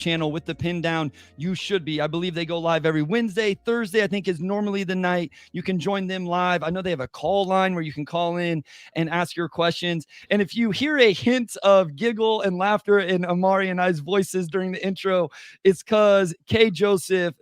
channel with the pin down. You should be. I believe they go live every Wednesday. Thursday, I think, is normally the night. You can join them live. I know they have a call line where you can call in and ask your questions. And if you hear a hint of giggle and laughter in Omari and I's voices during the intro, it's because K. Joseph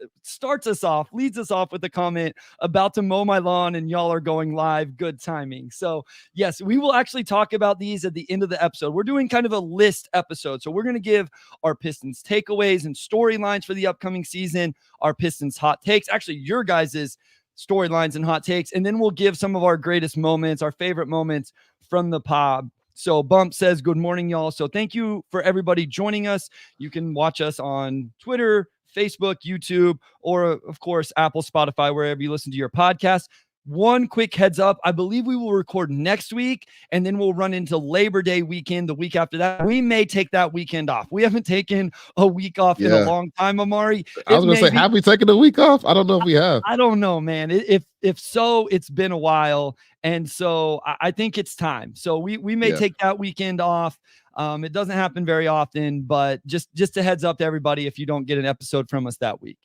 leads us off with a comment about to mow my lawn and y'all are going live. Good timing. So yes, we will actually talk about these at the end of the episode. We're doing kind of a list episode. So we're going to give our Pistons takeaways and storylines for the upcoming season, our Pistons hot takes, actually your guys's storylines and hot takes. And then we'll give some of our greatest moments, our favorite moments from the pod. So Bump says, good morning, y'all. So thank you for everybody joining us. You can watch us on Twitter, Facebook, YouTube, or of course, Apple, Spotify, wherever you listen to your podcast. One quick heads up. I believe we will record next week and then we'll run into Labor Day weekend the week after that. We may take that weekend off. We haven't taken a week off in a long time, Omari. I was going to say, have we taken a week off? I don't know if we have. I don't know, man. If so, it's been a while. And so I think it's time. So we may take that weekend off. It doesn't happen very often, but just a heads up to everybody if you don't get an episode from us that week.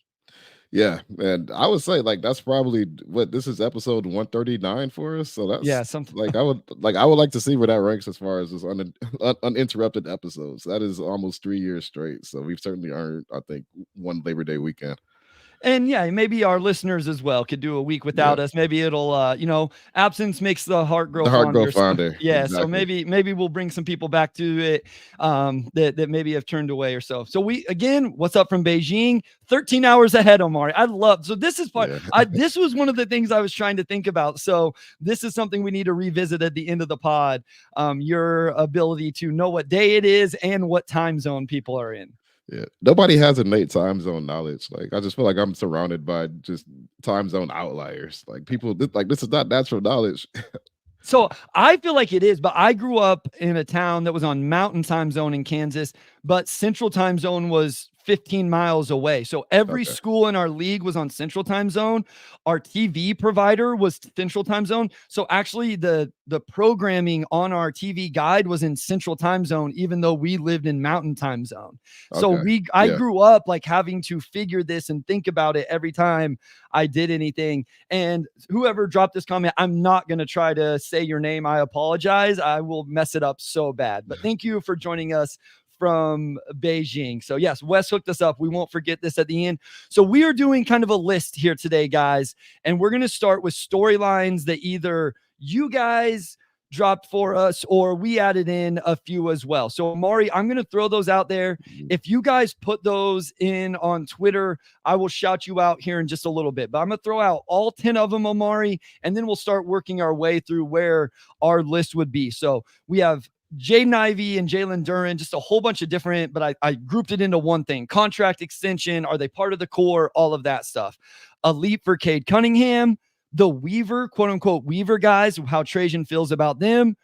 Yeah, and I would say this is episode 139 for us. So that's something I would like to see where that ranks as far as this uninterrupted episodes. That is almost 3 years straight. So we've certainly earned, I think, one Labor Day weekend. And maybe our listeners as well could do a week without us. Maybe it'll, absence makes the heart grow fonder. Yeah. Exactly. So maybe we'll bring some people back to it that maybe have turned away or so. So what's up from Beijing? 13 hours ahead, Omari. So this is this was one of the things I was trying to think about. So this is something we need to revisit at the end of the pod. Your ability to know what day it is and what time zone people are in. Yeah, nobody has innate time zone knowledge. I just feel like I'm surrounded by just time zone outliers. People, this is not natural knowledge. So I feel like it is, but I grew up in a town that was on Mountain Time Zone in Kansas, but Central Time Zone was 15 miles away. So every school in our league was on Central Time Zone. Our TV provider was Central Time Zone. So actually the programming on our TV guide was in Central Time Zone, even though we lived in Mountain Time Zone. So I grew up having to figure this and think about it every time I did anything. And whoever dropped this comment, I'm not going to try to say your name. I apologize. I will mess it up so bad, but thank you for joining us from Beijing. So yes, Wes hooked us up. We won't forget this at the end. So we are doing kind of a list here today, guys, and we're going to start with storylines that either you guys dropped for us or we added in a few as well. So Omari, I'm going to throw those out there. If you guys put those in on Twitter, I will shout you out here in just a little bit, but I'm going to throw out all 10 of them, Omari, and then we'll start working our way through where our list would be. So we have Jaden Ivey and Jalen Duren, just a whole bunch of different, but I grouped it into one thing. Contract extension. Are they part of the core? All of that stuff. A leap for Cade Cunningham. The Weaver, quote unquote, Weaver guys, how Trajan feels about them.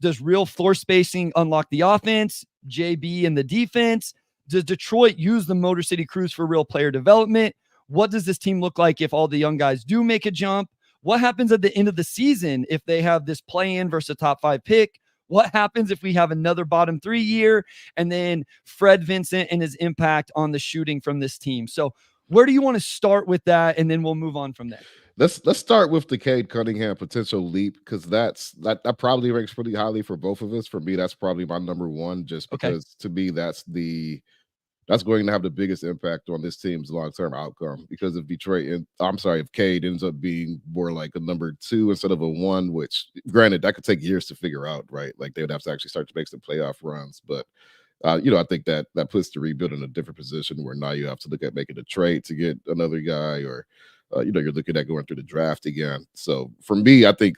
Does real floor spacing unlock the offense? JB and the defense. Does Detroit use the Motor City Cruise for real player development? What does this team look like if all the young guys do make a jump? What happens at the end of the season if they have this play-in versus a top 5 pick? What happens if we have another bottom 3 year? And then Fred Vincent and his impact on the shooting from this team. So where do you want to start with that? And then we'll move on from there. Let's start with the Cade Cunningham potential leap, because that probably ranks pretty highly for both of us. For me, that's probably my number one, just because to me that's going to have the biggest impact on this team's long-term outcome. Because if Cade ends up being more like a number 2 instead of a 1, which granted that could take years to figure out, right? They would have to actually start to make some playoff runs, but I think that puts the rebuild in a different position where now you have to look at making a trade to get another guy, or you're looking at going through the draft again. So for me, I think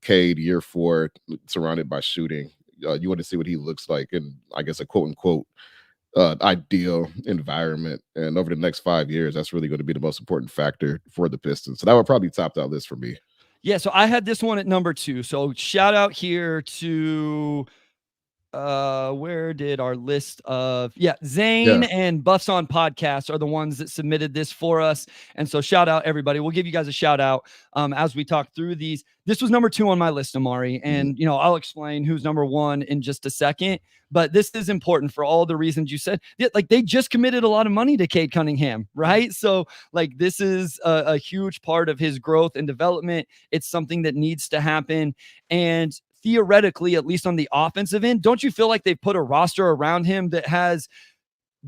Cade year 4, surrounded by shooting, you want to see what he looks like in, I guess, a quote unquote ideal environment. And over the next 5 years, that's really going to be the most important factor for the Pistons. So that would probably top that list for me. Yeah. So I had this one at number 2. So shout out here to where did our list of Zane Yeah. and Buffs on Podcast are the ones that submitted this for us. And so shout out everybody. We'll give you guys a shout out as we talk through these. This was number 2 on my list, Omari. And I'll explain who's number 1 in just a second. But this is important for all the reasons you said. Like, they just committed a lot of money to Cade Cunningham, right? So like, this is a huge part of his growth and development. It's something that needs to happen. And theoretically, at least on the offensive end, don't you feel like they've put a roster around him that has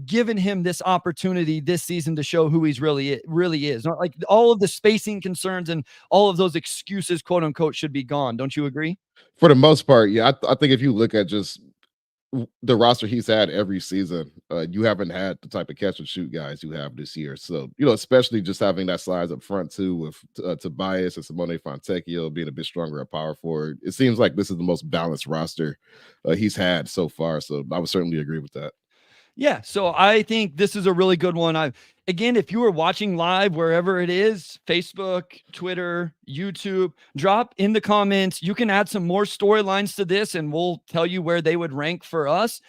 given him this opportunity this season to show who he's really is? Not like all of the spacing concerns and all of those excuses, quote unquote, should be gone. Don't you agree? For the most part, yeah. I think if you look at just the roster he's had every season, you haven't had the type of catch and shoot guys you have this year. So, especially just having that size up front too with Tobias and Simone Fontecchio being a bit stronger at power forward. It seems like this is the most balanced roster he's had so far. So I would certainly agree with that. Yeah, so I think this is a really good one. Again, if you are watching live, wherever it is, Facebook, Twitter, YouTube, drop in the comments. You can add some more storylines to this and we'll tell you where they would rank for us.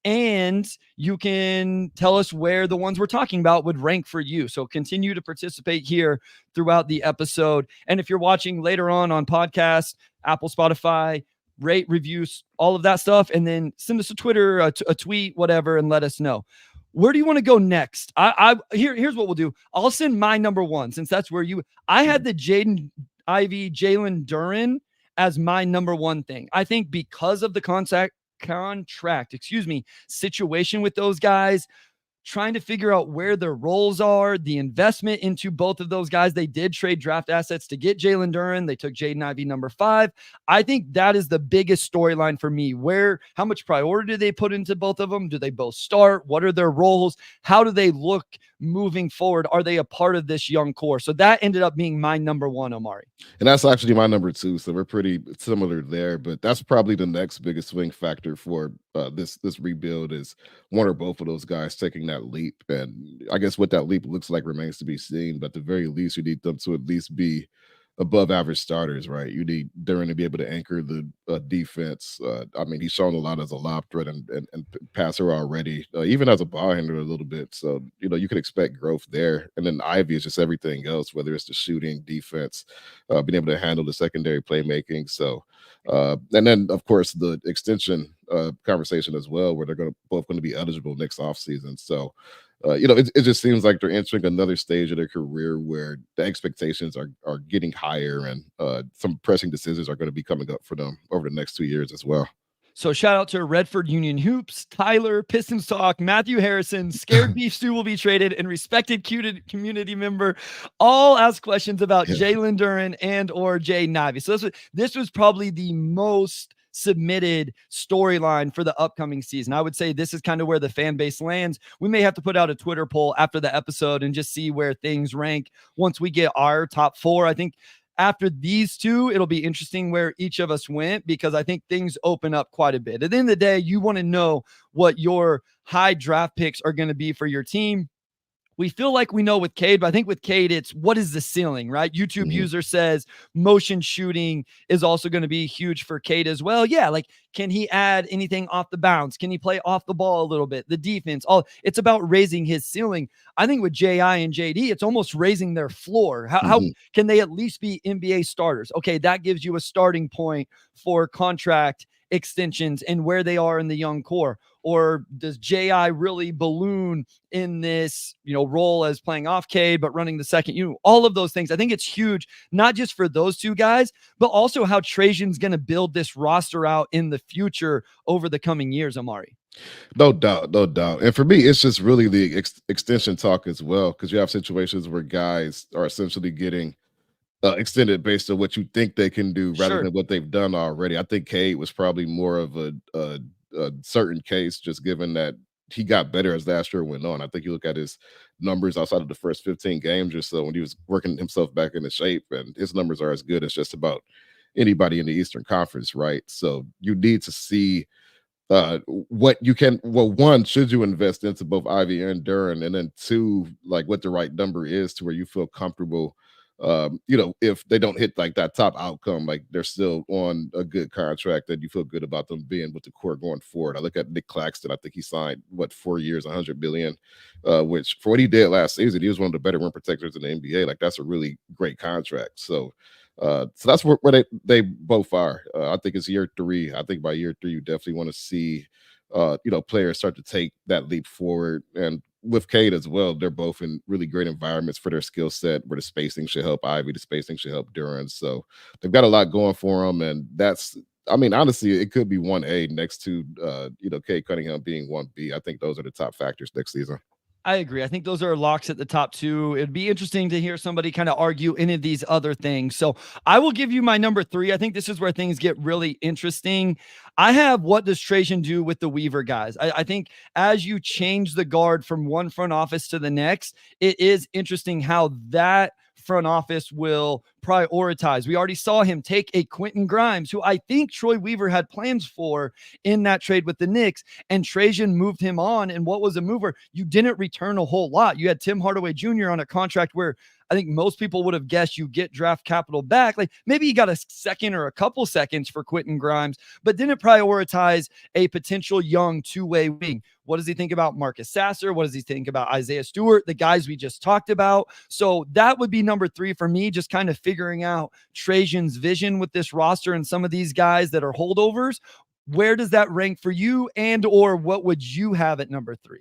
And you can tell us where the ones we're talking about would rank for you. So continue to participate here throughout the episode. And if you're watching later on podcasts, Apple, Spotify, rate, reviews, all of that stuff, and then send us a Twitter, a tweet, whatever, and let us know. Where do you want to go next? Here's what we'll do. I'll send my number 1 since that's where I had the Jalen Duren as my number 1 thing. I think because of the contract, situation with those guys, trying to figure out where their roles are, the investment into both of those guys. They did trade draft assets to get Jalen Duren. They took Jaden Ivey number 5. I think that is the biggest storyline for me. How much priority do they put into both of them? Do they both start? What are their roles? How do they look moving forward? Are they a part of this young core? So that ended up being my number 1, Omari. And that's actually my number 2. So we're pretty similar there, but that's probably the next biggest swing factor for this rebuild is one or both of those guys taking that leap. And I guess what that leap looks like remains to be seen, but at the very least, you need them to at least be above average starters, right? You need Duren to be able to anchor the defense. I mean, he's shown a lot as a lob threat and passer already, even as a ball handler a little bit. So, you could expect growth there. And then Ivy is just everything else, whether it's the shooting, defense, being able to handle the secondary playmaking. So, and then, of course, the extension conversation as well, where they're both going to be eligible next offseason. So, it just seems like they're entering another stage of their career where the expectations are getting higher and some pressing decisions are going to be coming up for them over the next 2 years as well. So shout out to Redford Union Hoops, Tyler, Pistons Talk, Matthew Harrison, Scared Beef Stew will be traded, and respected community member all ask questions about Jalen Duren and or Jaden Ivey. So this was probably the most submitted storyline for the upcoming season. I would say this is kind of where the fan base lands. We may have to put out a Twitter poll after the episode and just see where things rank once we get our top 4. I think after these 2, it'll be interesting where each of us went, because I think things open up quite a bit. At the end of the day, you want to know what your high draft picks are going to be for your team. We feel like we know with Cade, but I think with Cade, it's what is the ceiling, right? YouTube user says motion shooting is also going to be huge for Cade as well. Yeah, like, can he add anything off the bounce? Can he play off the ball a little bit? The defense, it's about raising his ceiling. I think with J.I. and J.D., it's almost raising their floor. How can they at least be NBA starters? Okay, that gives you a starting point for contract extensions and where they are in the young core. Or does J.I. really balloon in this, role as playing off Cade, but running the second, all of those things. I think it's huge, not just for those 2 guys, but also how Trajan's going to build this roster out in the future over the coming years, Omari. No doubt. And for me, it's just really the extension talk as well, because you have situations where guys are essentially getting extended based on what you think they can do rather than what they've done already. I think Cade was probably more of a certain case, just given that he got better as last year went on. I think you look at his numbers outside of the first 15 games or so when he was working himself back into shape, and his numbers are as good as just about anybody in the Eastern Conference, right? So you need to see what you can. Well, one, should you invest into both Ivy and Duren, and then 2, like what the right number is to where you feel comfortable if they don't hit like that top outcome, like they're still on a good contract that you feel good about them being with the core going forward. I look at Nick Claxton. I think he signed 4 years, 100 billion, which for what he did last season, he was one of the better rim protectors in the NBA. Like that's a really great contract. So that's where they both are. I think it's year 3. I think by year 3, you definitely want to see players start to take that leap forward. And with Cade as well, they're both in really great environments for their skill set where the spacing should help Ivy, the spacing should help Duran. So they've got a lot going for them. And honestly, it could be 1A next to Cade Cunningham being 1B. I think those are the top factors next season. I agree. I think those are locks at the top 2. It'd be interesting to hear somebody kind of argue any of these other things. So I will give you my number 3. I think this is where things get really interesting. I have what does Trajan do with the Weaver guys? I think as you change the guard from one front office to the next, it is interesting how that front office will prioritize. We already saw him take a Quentin Grimes, who I think Troy Weaver had plans for in that trade with the Knicks, and Trajan moved him on. And what was a mover? You didn't return a whole lot. You had Tim Hardaway Jr. on a contract where I think most people would have guessed you get draft capital back. Like maybe you got a second or a couple seconds for Quentin Grimes, but didn't prioritize a potential young two-way wing. What does he think about Marcus Sasser? What does he think about Isaiah Stewart? The guys we just talked about. So that would be number 3 for me, just kind of figuring out Trajan's vision with this roster and some of these guys that are holdovers. Where does that rank for you, and or what would you have at number 3?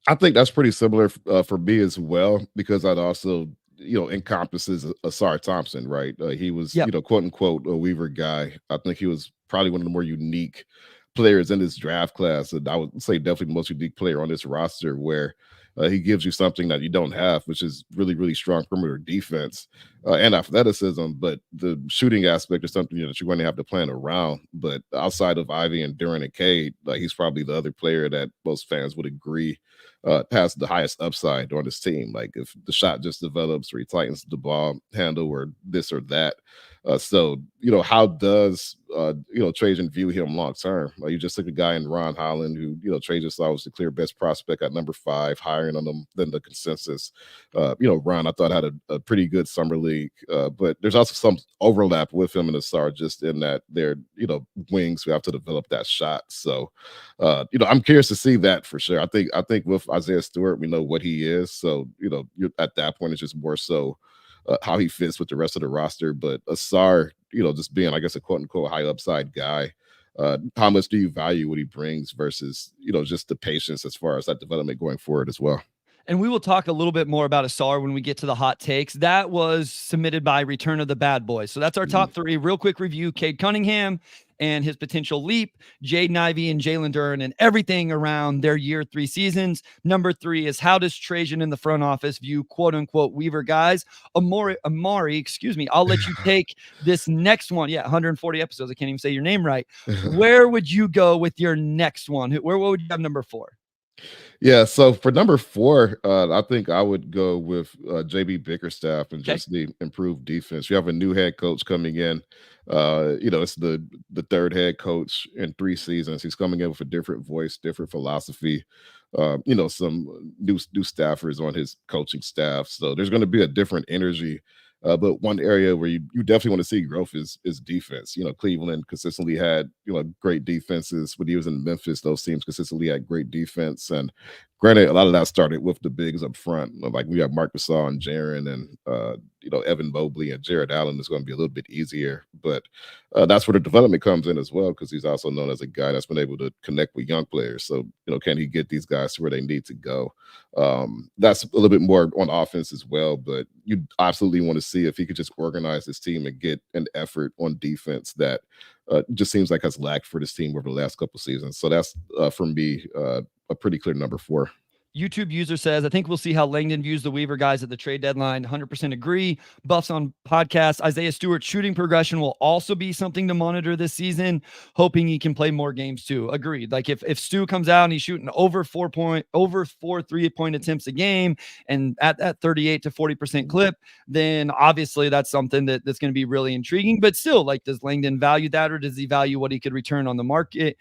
I think that's pretty similar for me as well, because I'd also, encompasses Asar Thompson, right? He was, quote unquote, a Weaver guy. I think he was probably one of the more unique players in this draft class. And I would say definitely the most unique player on this roster, where he gives you something that you don't have, which is really, really strong perimeter defense and athleticism. But the shooting aspect is something that you're going to have to plan around. But outside of Ivy and Duran and Cade, he's probably the other player that most fans would agree has the highest upside on this team. Like if the shot just develops or he tightens the ball handle or this or that. How does Trajan view him long term? You just took a guy in Ron Holland who Trajan saw was the clear best prospect at number 5, higher on them than the consensus. Ron I thought had a pretty good summer league, but there's also some overlap with him and Asar, just in that they're wings who have to develop that shot. So I'm curious to see that for sure. I think with Isaiah Stewart, we know what he is. So you're at that point, it's just more so how he fits with the rest of the roster. But Asar, just being, I guess, a quote unquote high upside guy, how much do you value what he brings versus, just the patience as far as that development going forward as well? And we will talk a little bit more about Asar when we get to the hot takes. That was submitted by Return of the Bad Boys. So that's our top 3. Real quick review: Cade Cunningham and his potential leap, Jaden Ivey and Jalen Duren, and everything around their year 3 seasons. Number 3 is how does Trajan in the front office view quote unquote Weaver guys? Amari, excuse me. I'll let you take this next one. Yeah, 140 episodes. I can't even say your name right. Where would you go with your next one? What would you have number 4? Yeah, so for number 4, I think I would go with JB Bickerstaff and just the improved defense. You have a new head coach coming in. It's the 3rd head coach in 3 seasons. He's coming in with a different voice, different philosophy. Some new staffers on his coaching staff. So there's going to be a different energy. But one area where you definitely want to see growth is defense. Cleveland consistently had great defenses when he was in Memphis. Those teams consistently had great defense, and granted, a lot of that started with the bigs up front. Like we have Marc Gasol and Jaren, and Evan Mobley and Jared Allen is going to be a little bit easier. But that's where the development comes in as well, because he's also known as a guy that's been able to connect with young players. So can he get these guys to where they need to go? That's a little bit more on offense as well, but you absolutely want to see if he could just organize this team and get an effort on defense that just seems like has lacked for this team over the last couple of seasons. So that's for me a pretty clear number 4. YouTube user says, I think we'll see how Langdon views the Weaver guys at the trade deadline. 100% agree. Buffs on podcast. Isaiah Stewart's shooting progression will also be something to monitor this season, hoping he can play more games too. Agreed. Like if Stu comes out and he's shooting over 4 3-point attempts a game and at that 38 to 40% clip, then obviously that's something that's going to be really intriguing. But still, like, does Langdon value that, or does he value what he could return on the market?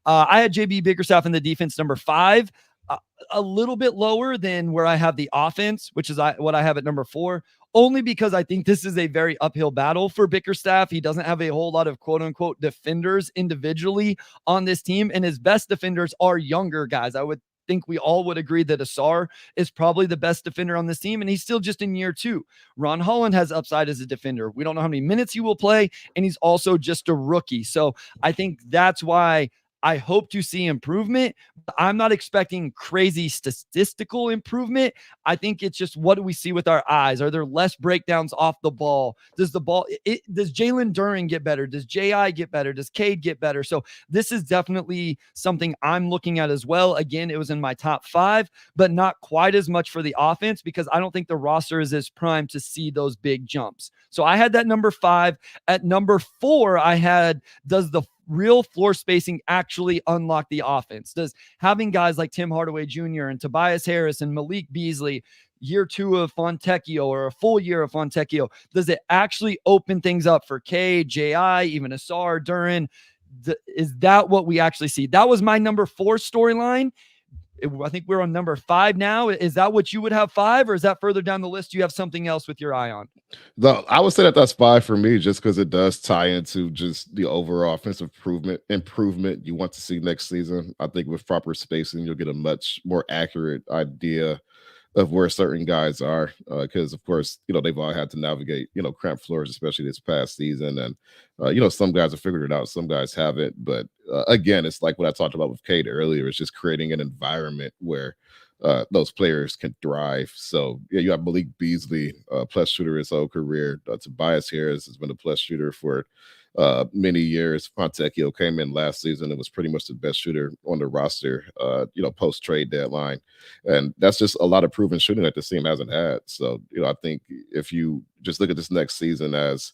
I had JB Bickerstaff in the defense number 5. a, a little bit lower than where I have the offense, which is what I have at number 4, only because I think this is a very uphill battle for Bickerstaff. He doesn't have a whole lot of quote unquote defenders individually on this team, and his best defenders are younger guys. I would think we all would agree that Asar is probably the best defender on this team, and he's still just in year 2. Ron Holland has upside as a defender. We don't know how many minutes he will play, and he's also just a rookie. So I think that's why I hope to see improvement. I'm not expecting crazy statistical improvement. I think it's just, what do we see with our eyes? Are there less breakdowns off the ball? Does Jalen Duren get better? Does J.I. get better? Does Cade get better? So this is definitely something I'm looking at as well. Again, it was in my top 5, but not quite as much for the offense because I don't think the roster is as primed to see those big jumps. So I had that number 5. At number 4, I had, does the real floor spacing actually unlock the offense? Does having guys like Tim Hardaway Jr. and Tobias Harris and Malik Beasley, year 2 of Fontecchio or a full year of Fontecchio, does it actually open things up for K, J.I., even Asar, Duren? Is that what we actually see? That was my number 4 storyline. I think we're on number 5 now. Is that what you would have 5, or is that further down the list? Do you have something else with your eye on? I would say that that's 5 for me, just because it does tie into just the overall offensive improvement you want to see next season. I think with proper spacing, you'll get a much more accurate idea of where certain guys are, because of course, they've all had to navigate, cramped floors, especially this past season. And, some guys have figured it out, some guys haven't. But again, it's like what I talked about with Cade earlier. It's just creating an environment where those players can thrive. So yeah, you have Malik Beasley, plus shooter his whole career. Tobias Harris has been a plus shooter for many years. Fontecchio came in last season and was pretty much the best shooter on the roster, post trade deadline. And that's just a lot of proven shooting that the team hasn't had. So, I think if you just look at this next season as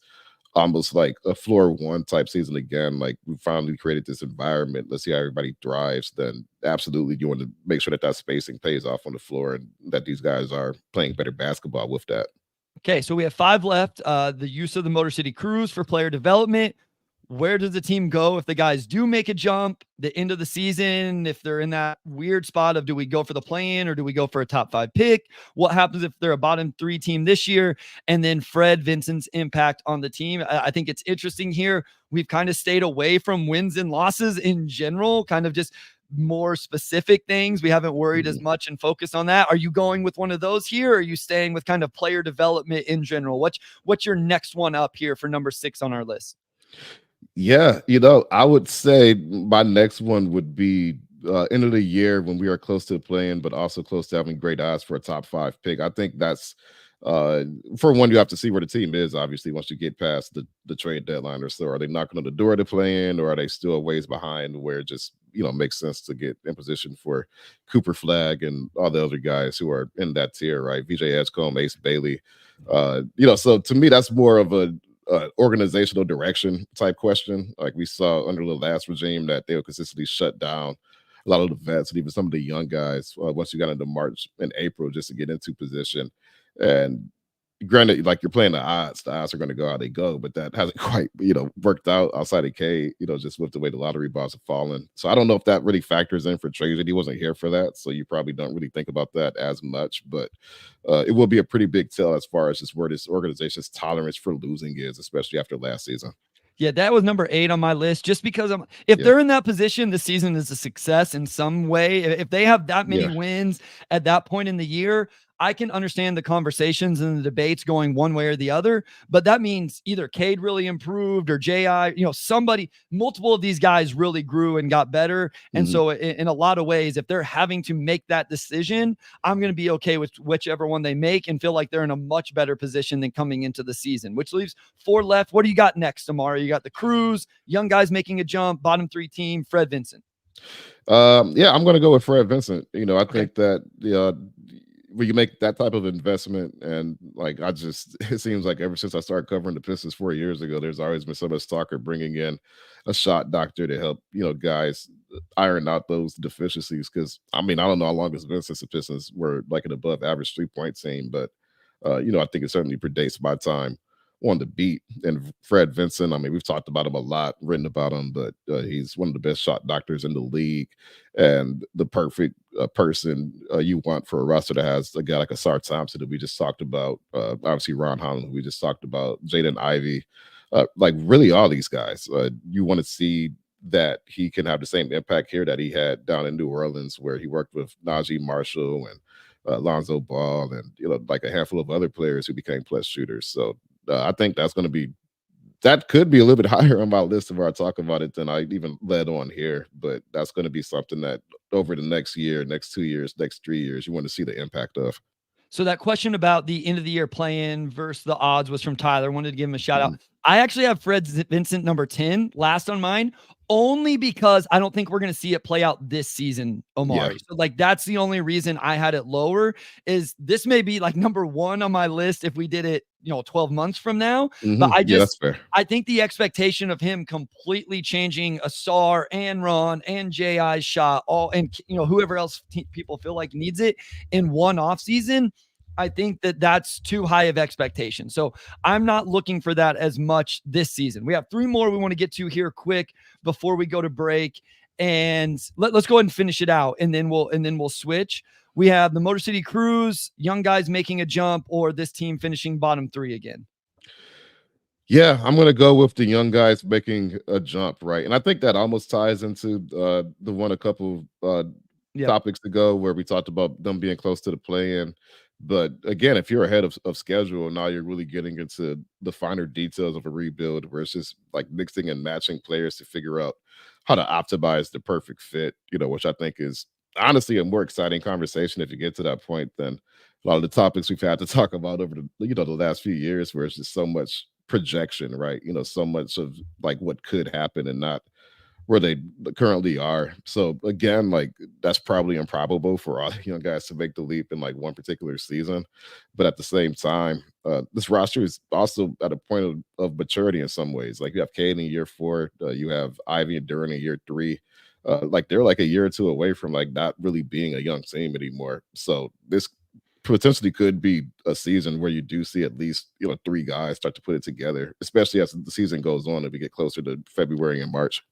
almost like a floor 1 type season again, like we finally created this environment, let's see how everybody thrives, then absolutely you want to make sure that that spacing pays off on the floor and that these guys are playing better basketball with that. Okay, so we have 5 left. The use of the Motor City Cruise for player development. Where does the team go if the guys do make a jump, the end of the season, if they're in that weird spot of, do we go for the play-in or do we go for a top 5 pick? What happens if they're a bottom 3 team this year? And then Fred Vincent's impact on the team. I think it's interesting here. We've kind of stayed away from wins and losses in general, kind of just more specific things. We haven't worried as much and focused on that. Are you going with one of those here, or are you staying with kind of player development in general? What's your next one up here for number 6 on our list? Yeah, I would say my next one would be end of the year when we are close to playing, but also close to having great odds for a top 5 pick. I think that's for one, you have to see where the team is, obviously, once you get past the trade deadline or so. Are they knocking on the door to play in, or are they still a ways behind where it just makes sense to get in position for Cooper Flagg and all the other guys who are in that tier, right? VJ Edgecombe, Ace Bailey. So to me, that's more of a organizational direction type question. Like we saw under the last regime, that they would consistently shut down a lot of the vets and even some of the young guys once you got into March and April just to get into position. And granted, like, you're playing the odds are going to go how they go, but that hasn't quite worked out outside of K, just with the way the lottery balls have fallen. So I don't know if that really factors in for Trajan. He wasn't here for that, so you probably don't really think about that as much. But it will be a pretty big tell as far as just where this organization's tolerance for losing is, especially after last season. Yeah, that was number 8 on my list, just because if they're in that position, the season is a success in some way. If they have that many wins at that point in the year, I can understand the conversations and the debates going one way or the other, but that means either Cade really improved or J.I., multiple of these guys really grew and got better. And so in a lot of ways, if they're having to make that decision, I'm going to be okay with whichever one they make and feel like they're in a much better position than coming into the season, which leaves 4 left. What do you got next, Omari? You got the Cruise, young guys making a jump, bottom 3 team, Fred Vincent. Yeah, I'm going to go with Fred Vincent. I think that when you make that type of investment, and like it seems like ever since I started covering the Pistons 4 years ago, there's always been so much talk of bringing in a shot doctor to help guys iron out those deficiencies. Because I don't know how long it's been since the Pistons were like an above average 3-point team, but I think it certainly predates my time on the beat. And Fred Vincent, I mean, we've talked about him a lot, written about him, but he's one of the best shot doctors in the league and the perfect person you want for a roster that has a guy like Asar Thompson that we just talked about. Obviously, Ron Holland, who we just talked about, Jaden Ivey, like really all these guys. You want to see that he can have the same impact here that he had down in New Orleans, where he worked with Najee Marshall and Lonzo Ball, and like a handful of other players who became plus shooters. So I think that could be a little bit higher on my list if I talk about it than I even led on here. But that's going to be something that over the next year, next 2 years, next 3 years, you want to see the impact of. So that question about the end of the year play-in versus the odds was from Tyler. Wanted to give him a shout out. I actually have Fred Vincent number 10 last on mine, only because I don't think we're going to see it play out this season, Omari. Yeah. So like that's the only reason I had it lower. Is this may be like number 1 on my list if we did it 12 months from now. But that's fair. I think the expectation of him completely changing Asar and Ron and J.I.'s shot, all and whoever else people feel like needs it in one off season, I think that's too high of expectation. So I'm not looking for that as much this season. We have 3 more we want to get to here quick before we go to break. And let's go ahead and finish it out, and then we'll switch. We have the Motor City Cruise, young guys making a jump, or this team finishing bottom 3 again. Yeah, I'm going to go with the young guys making a jump, right? And I think that almost ties into the one a couple topics ago where we talked about them being close to the play-in. But again, if you're ahead of schedule, now you're really getting into the finer details of a rebuild where it's just like mixing and matching players to figure out how to optimize the perfect fit, which I think is honestly a more exciting conversation if you get to that point than a lot of the topics we've had to talk about over the last few years, where it's just so much projection, right? So much of like what could happen and not where they currently are. So again, like that's probably improbable for all the young guys to make the leap in like one particular season. But at the same time, this roster is also at a point of maturity in some ways. Like you have Cade in year 4, you have Ivy and Duran in year 3. Like they're like a year or 2 away from like not really being a young team anymore. So this potentially could be a season where you do see at least 3 guys start to put it together, especially as the season goes on, if we get closer to February and March.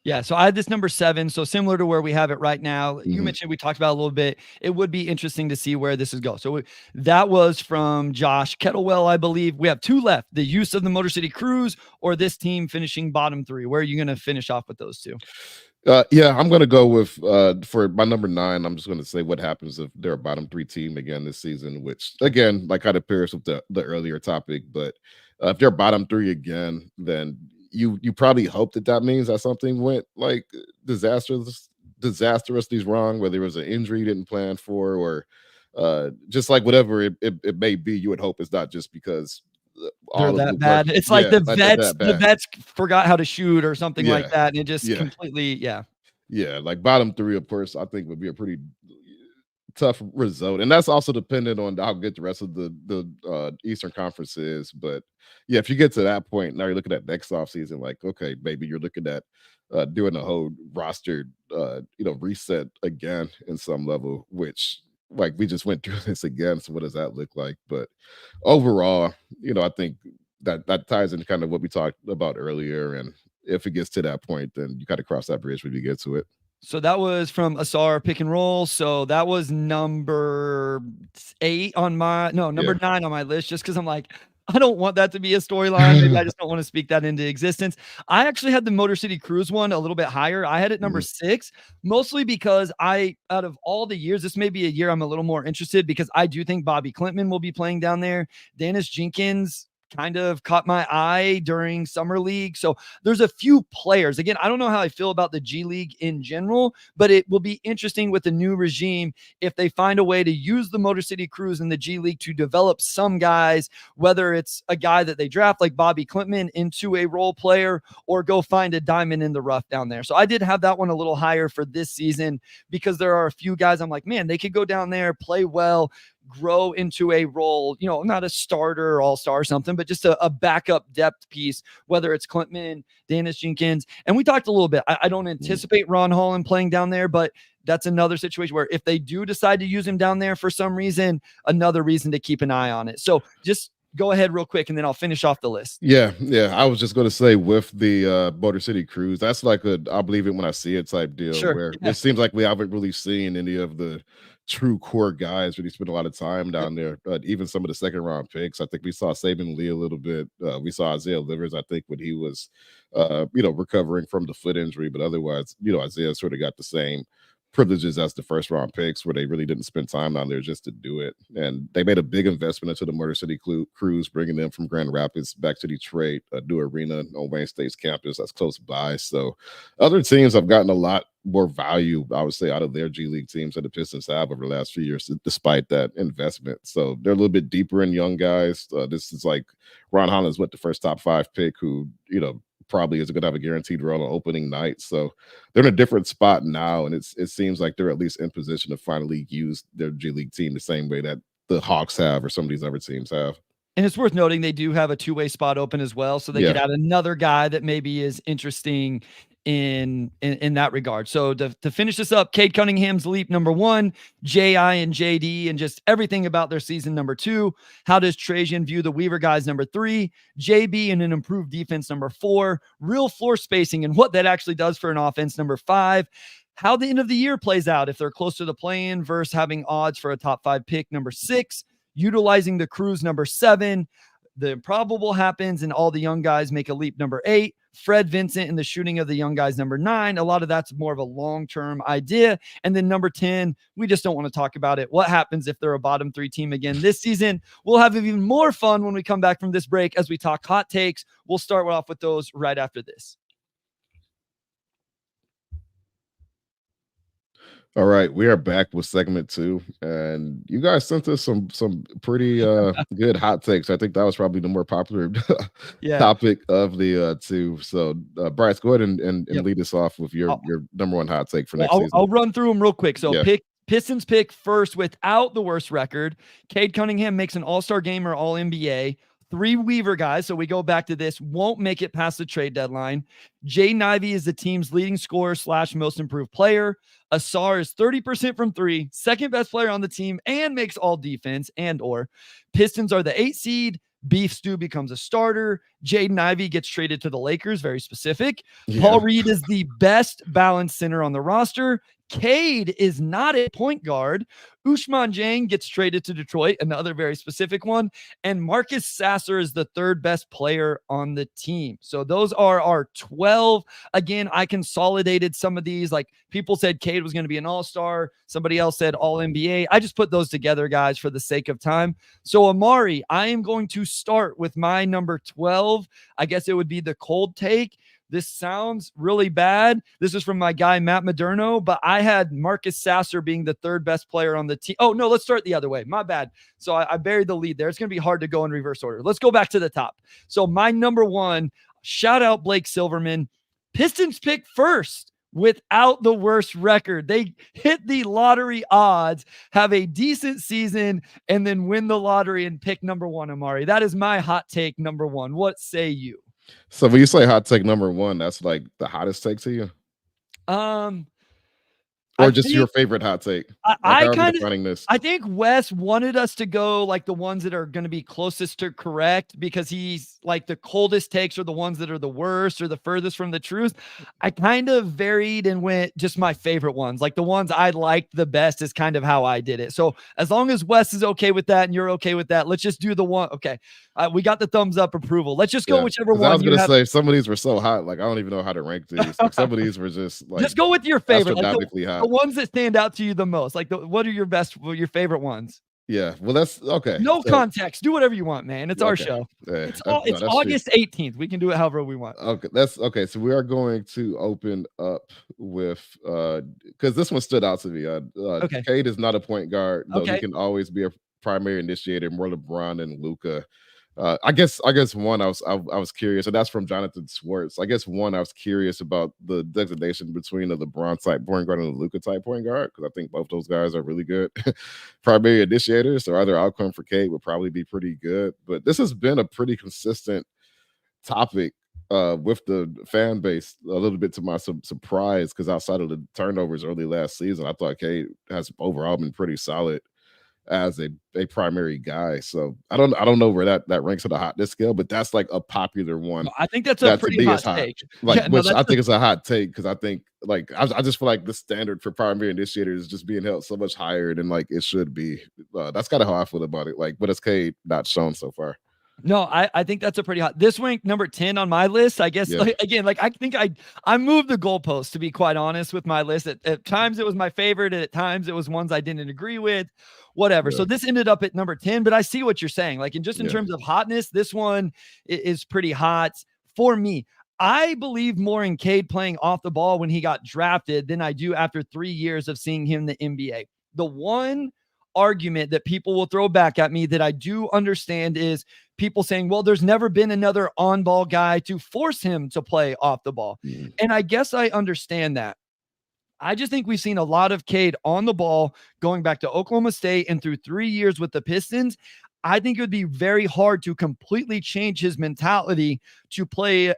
Yeah, so I had this number 7, so similar to where we have it right now. You mentioned, we talked about a little bit. It would be interesting to see where this is go. So that was from Josh Kettlewell, I believe. We have 2 left: the use of the Motor City Cruise or this team finishing bottom 3. Where are you going to finish off with those 2? Yeah, I'm going to go with for my number 9. I'm just going to say what happens if they're a bottom 3 team again this season, which again, like kind of pairs with the earlier topic. But if they're bottom 3 again, then you probably hope that means that something went like disastrously wrong, whether it was an injury you didn't plan for, or just like whatever it may be. You would hope it's not just because they're that bad. It's like the vets forgot how to shoot or something like that, and it just completely like bottom 3, of course, I think would be a pretty tough result, and that's also dependent on how good the rest of the Eastern Conference is. But yeah, if you get to that point, now you're looking at next offseason, like okay, maybe you're looking at doing a whole roster reset again in some level, which like we just went through this again. So what does that look like? But overall, I think that ties into kind of what we talked about earlier, and if it gets to that point, then you got to cross that bridge when you get to it. So that was from Asar Pick and Roll. So that was number 8 on my number 9 on my list, just because I'm like, I don't want that to be a storyline. Maybe I just don't want to speak that into existence. I actually had the Motor City Cruise one a little bit higher. I had it number 6, mostly because out of all the years, this may be a year I'm a little more interested, because I do think Bobby Klintman will be playing down there. Dennis Jenkins kind of caught my eye during summer league. So there's a few players. Again, I don't know how I feel about the G League in general, but it will be interesting with the new regime if they find a way to use the Motor City Cruise in the G League to develop some guys, whether it's a guy that they draft like Bobby Klintman into a role player, or go find a diamond in the rough down there. So I did have that one a little higher for this season, because there are a few guys I'm like, man, they could go down there, play well, grow into a role, not a starter, all-star or something, but just a backup depth piece, whether it's Klintman, Dennis Jenkins. And we talked a little bit. I don't anticipate Ron Holland playing down there, but that's another situation where if they do decide to use him down there for some reason, another reason to keep an eye on it. So just go ahead real quick, and then I'll finish off the list. Yeah, I was just gonna say with the Motor City Cruise, that's like a "I'll believe it when I see it" type deal Sure. where Yeah. it seems like we haven't really seen any of the true core guys really spend a lot of time Yep. down there. Even some of the second round picks. I think we saw Saban Lee a little bit. We saw Isaiah Livers, I think, when he was recovering from the foot injury, but otherwise, Isaiah sort of got the same privileges as the first round picks where they really didn't spend time down there just to do it. And they made a big investment into the Motor City Cruise, bringing them from Grand Rapids back to Detroit, a new arena on Wayne State's campus that's close by. So other teams have gotten a lot more value, I would say, out of their G League teams that the Pistons have over the last few years, despite that investment. So they're a little bit deeper in young guys. This is like Ron Holland's the first top 5 pick who, probably isn't going to have a guaranteed role on opening night. So they're in a different spot now, and it seems like they're at least in position to finally use their G League team the same way that the Hawks have or some of these other teams have. And it's worth noting they do have a two-way spot open as well, so they could add another guy that maybe is interesting in that regard. So to finish this up, Cade Cunningham's leap number 1, J.I. and J.D. and just everything about their season number 2. How does Trajan view the Weaver guys number 3, J.B. and an improved defense number 4, real floor spacing and what that actually does for an offense number 5. How the end of the year plays out if they're close to the play-in versus having odds for a top 5 pick number 6. Utilizing the cruise number 7, the improbable happens and all the young guys make a leap number 8, Fred Vincent and the shooting of the young guys number 9. A lot of that's more of a long-term idea. And then number 10, we just don't want to talk about it. What happens if they're a bottom 3 team again this season? We'll have even more fun when we come back from this break as we talk hot takes. We'll start off with those right after this. All right, we are back with segment 2, and you guys sent us some pretty good hot takes. I think that was probably the more popular topic of the 2. So, Bryce, go ahead and lead us off with your number 1 hot take for next season. I'll run through them real quick. So, Pistons pick first without the worst record. Cade Cunningham makes an All-Star game or All-NBA. 3 Weaver guys, so we go back to this, won't make it past the trade deadline. Jaden Ivey is the team's leading scorer / most improved player. Asar is 30% from 3, second best player on the team, and makes all defense and/or. Pistons are the 8 seed. Beef Stew becomes a starter. Jaden Ivey gets traded to the Lakers, very specific. Paul Reed is the best balanced center on the roster. Cade is not a point guard. Ousmane Dieng gets traded to Detroit, another very specific one. And Marcus Sasser is the 3rd best player on the team. So those are our 12. Again, I consolidated some of these. Like people said Cade was going to be an all-star. Somebody else said all-NBA. I just put those together, guys, for the sake of time. So Omari, I am going to start with my number 12. I guess it would be the cold take. This sounds really bad. This is from my guy, Matt Moderno, but I had Marcus Sasser being the 3rd best player on the team. Oh, no, let's start the other way. My bad. So I buried the lead there. It's going to be hard to go in reverse order. Let's go back to the top. So my number 1, shout out Blake Silverman. Pistons pick first without the worst record. They hit the lottery odds, have a decent season, and then win the lottery and pick number 1, Omari. That is my hot take number 1. What say you? So when you say hot take number 1, that's like the hottest take to you? Or just your favorite hot take? I think Wes wanted us to go like the ones that are going to be closest to correct because he's like the coldest takes are the ones that are the worst or the furthest from the truth. I kind of varied and went just my favorite ones. Like the ones I liked the best is kind of how I did it. So as long as Wes is okay with that and you're okay with that, let's just do the one. Okay. We got the thumbs up approval. Let's just go whichever one. I was going to say some of these were so hot. Like, I don't even know how to rank these. Like, some of these were just like, just go with your favorite. Astronomically hot. The ones that stand out to you the most. Like, what are your your favorite ones? Yeah, well, that's okay. No context. Do whatever you want, man. It's our show. It's August 18th. We can do it however we want. Okay, that's okay. So we are going to open up with because this one stood out to me. Cade is not a point guard, though he can always be a primary initiator, more LeBron and Luka. I guess one I was curious, and that's from Jonathan Swartz. I guess one I was curious about the designation between the LeBron type point guard and the Luka type point guard because I think both those guys are really good primary initiators. So either outcome for Cade would probably be pretty good. But this has been a pretty consistent topic with the fan base a little bit to my surprise because outside of the turnovers early last season, I thought Cade has overall been pretty solid. as a primary guy. So I don't know where that ranks on the hotness scale, but that's like a popular one No, I think that's a that to pretty me hot is hot. take. Like, Yeah, no, which that's I think is a hot take because I think like I just feel like the standard for primary initiators is just being held so much higher than like it should be. That's kind of how I feel about it. Like, what has Cade not shown so far? no, I think that's a pretty hot. This ranked number 10 on my list. I guess Yeah, like, again, like I think I moved the goalpost to be quite honest with my list. At times it was my favorite, and at times it was ones I didn't agree with. Whatever. yeah, So this ended up at number 10, but I see what you're saying. Like in yeah. terms of hotness, this one is pretty hot for me. I believe more in Cade playing off the ball when he got drafted than I do after 3 years of seeing him in the NBA. The one argument that people will throw back at me that I do understand is people saying, well, there's never been another on ball guy to force him to play off the ball. Mhm. And I guess I understand that. I just think we've seen a lot of Cade on the ball going back to Oklahoma State and through 3 years with the Pistons. I think it would be very hard to completely change his mentality to play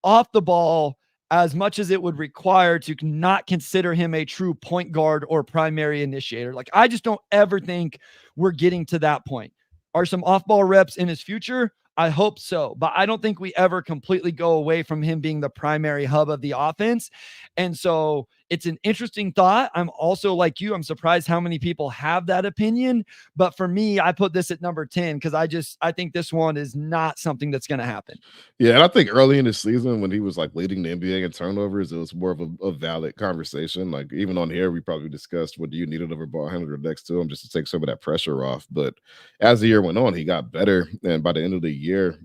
off the ball as much as it would require to not consider him a true point guard or primary initiator. Like, I just don't ever think we're getting to that point. Are some off ball reps in his future? I hope so, but I don't think we ever completely go away from him being the primary hub of the offense. And so it's an interesting thought. I'm also like you, I'm surprised how many people have that opinion. But for me, I put this at number 10 because I think this one is not something that's going to happen. Yeah, and I think early in the season when he was like leading the NBA in turnovers, it was more of a valid conversation. Like even on here, we probably discussed what do you need another ball handler next to him just to take some of that pressure off. But as the year went on, he got better, and by the end of the year,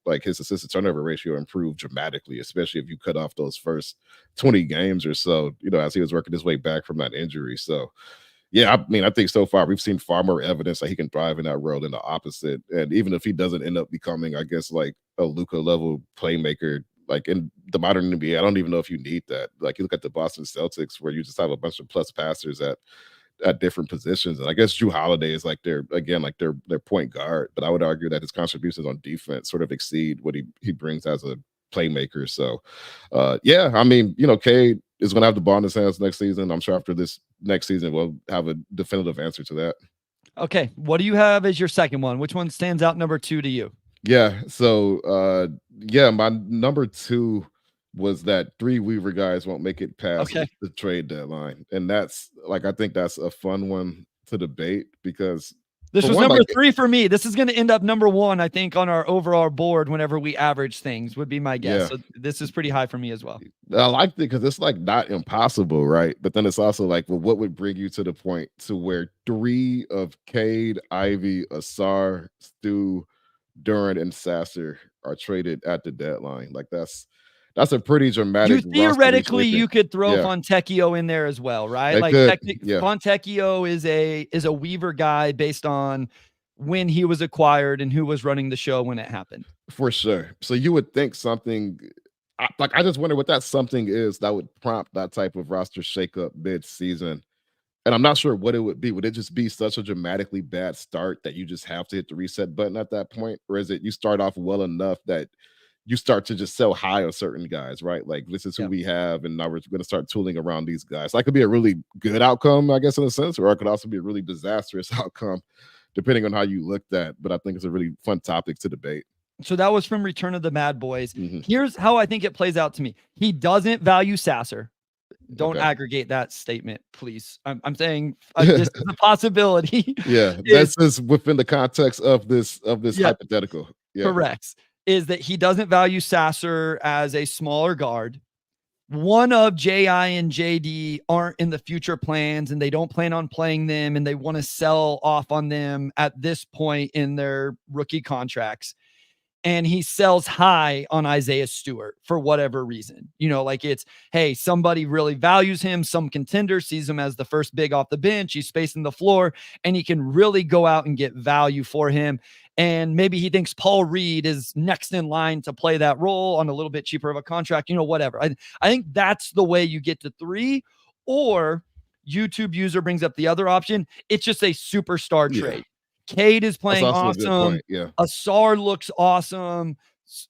like his assist to turnover ratio improved dramatically, especially if you cut off those first 20 games or so. You know, as he was working his way back from that injury. So yeah, I mean, I think so far we've seen far more evidence that he can thrive in that role than the opposite. And even if he doesn't end up becoming, I guess, like a Luca level playmaker, like in the modern NBA, I don't even know if you need that. Like you look at the Boston Celtics, where you just have a bunch of plus passers at different positions. And I guess Drew Holiday is like their point guard, but I would argue that his contributions on defense sort of exceed what he brings as a playmaker. So yeah, I mean, you know, Cade is gonna have the ball in his hands next season. I'm sure after this next season we'll have a definitive answer to that. Okay. What do you have as your second one? Which one stands out number 2 to you? Yeah. So yeah, my number two was that three Weaver guys won't make it past Okay. the trade deadline. And that's like I think that's a fun one to debate because This for was one, number like 3 for me. This is going to end up number 1, I think, on our overall board whenever we average things, would be my guess. yeah, So this is pretty high for me as well. I liked it because it's like not impossible, right? But then it's also like, well, what would bring you to the point to where three of Cade, Ivy, Asar, Stu, Duran, and Sasser are traded at the deadline? Like that's a pretty You dramatic roster theoretically reshaping. you could throw Yeah, Fontecchio in there as well, right? they Like could. Yeah, Fontecchio is a Weaver guy based on when he was acquired and who was running the show when it happened. for sure. So you would think something like I just wonder what that something is that would prompt that type of roster shakeup mid-season. And I'm not sure what it would be. Would it just be such a dramatically bad start that you just have to hit the reset button at that point? Or is it you start off well enough that you start to just sell high on certain guys, right? Like this is who Yeah. we have, and now we're going to start tooling around these guys. That could be a really good outcome, I guess, in a sense, or it could also be a really disastrous outcome, depending on how you looked at. But I think it's a really fun topic to debate. So that was from Return of the Mad Boys. Hmm. Here's how I think it plays out to me. He doesn't value Sasser. Don't Okay. aggregate that statement, please. I'm saying this is a possibility. Yeah, is that's just within the context of this yeah, hypothetical. Yeah. correct. Is that he doesn't value Sasser as a smaller guard. One of JI and JD aren't in the future plans and they don't plan on playing them and they want to sell off on them at this point in their rookie contracts. And he sells high on Isaiah Stewart for whatever reason. You know, like it's, hey, somebody really values him. Some contender sees him as the first big off the bench. He's spacing the floor and he can really go out and get value for him. And maybe he thinks Paul Reed is next in line to play that role on a little bit cheaper of a contract, you know, whatever. I think that's the way you get to 3. Or YouTube user brings up the other option. It's just a superstar Yeah. trade. Cade is That's playing also a good awesome. point. Yeah. Asar looks awesome.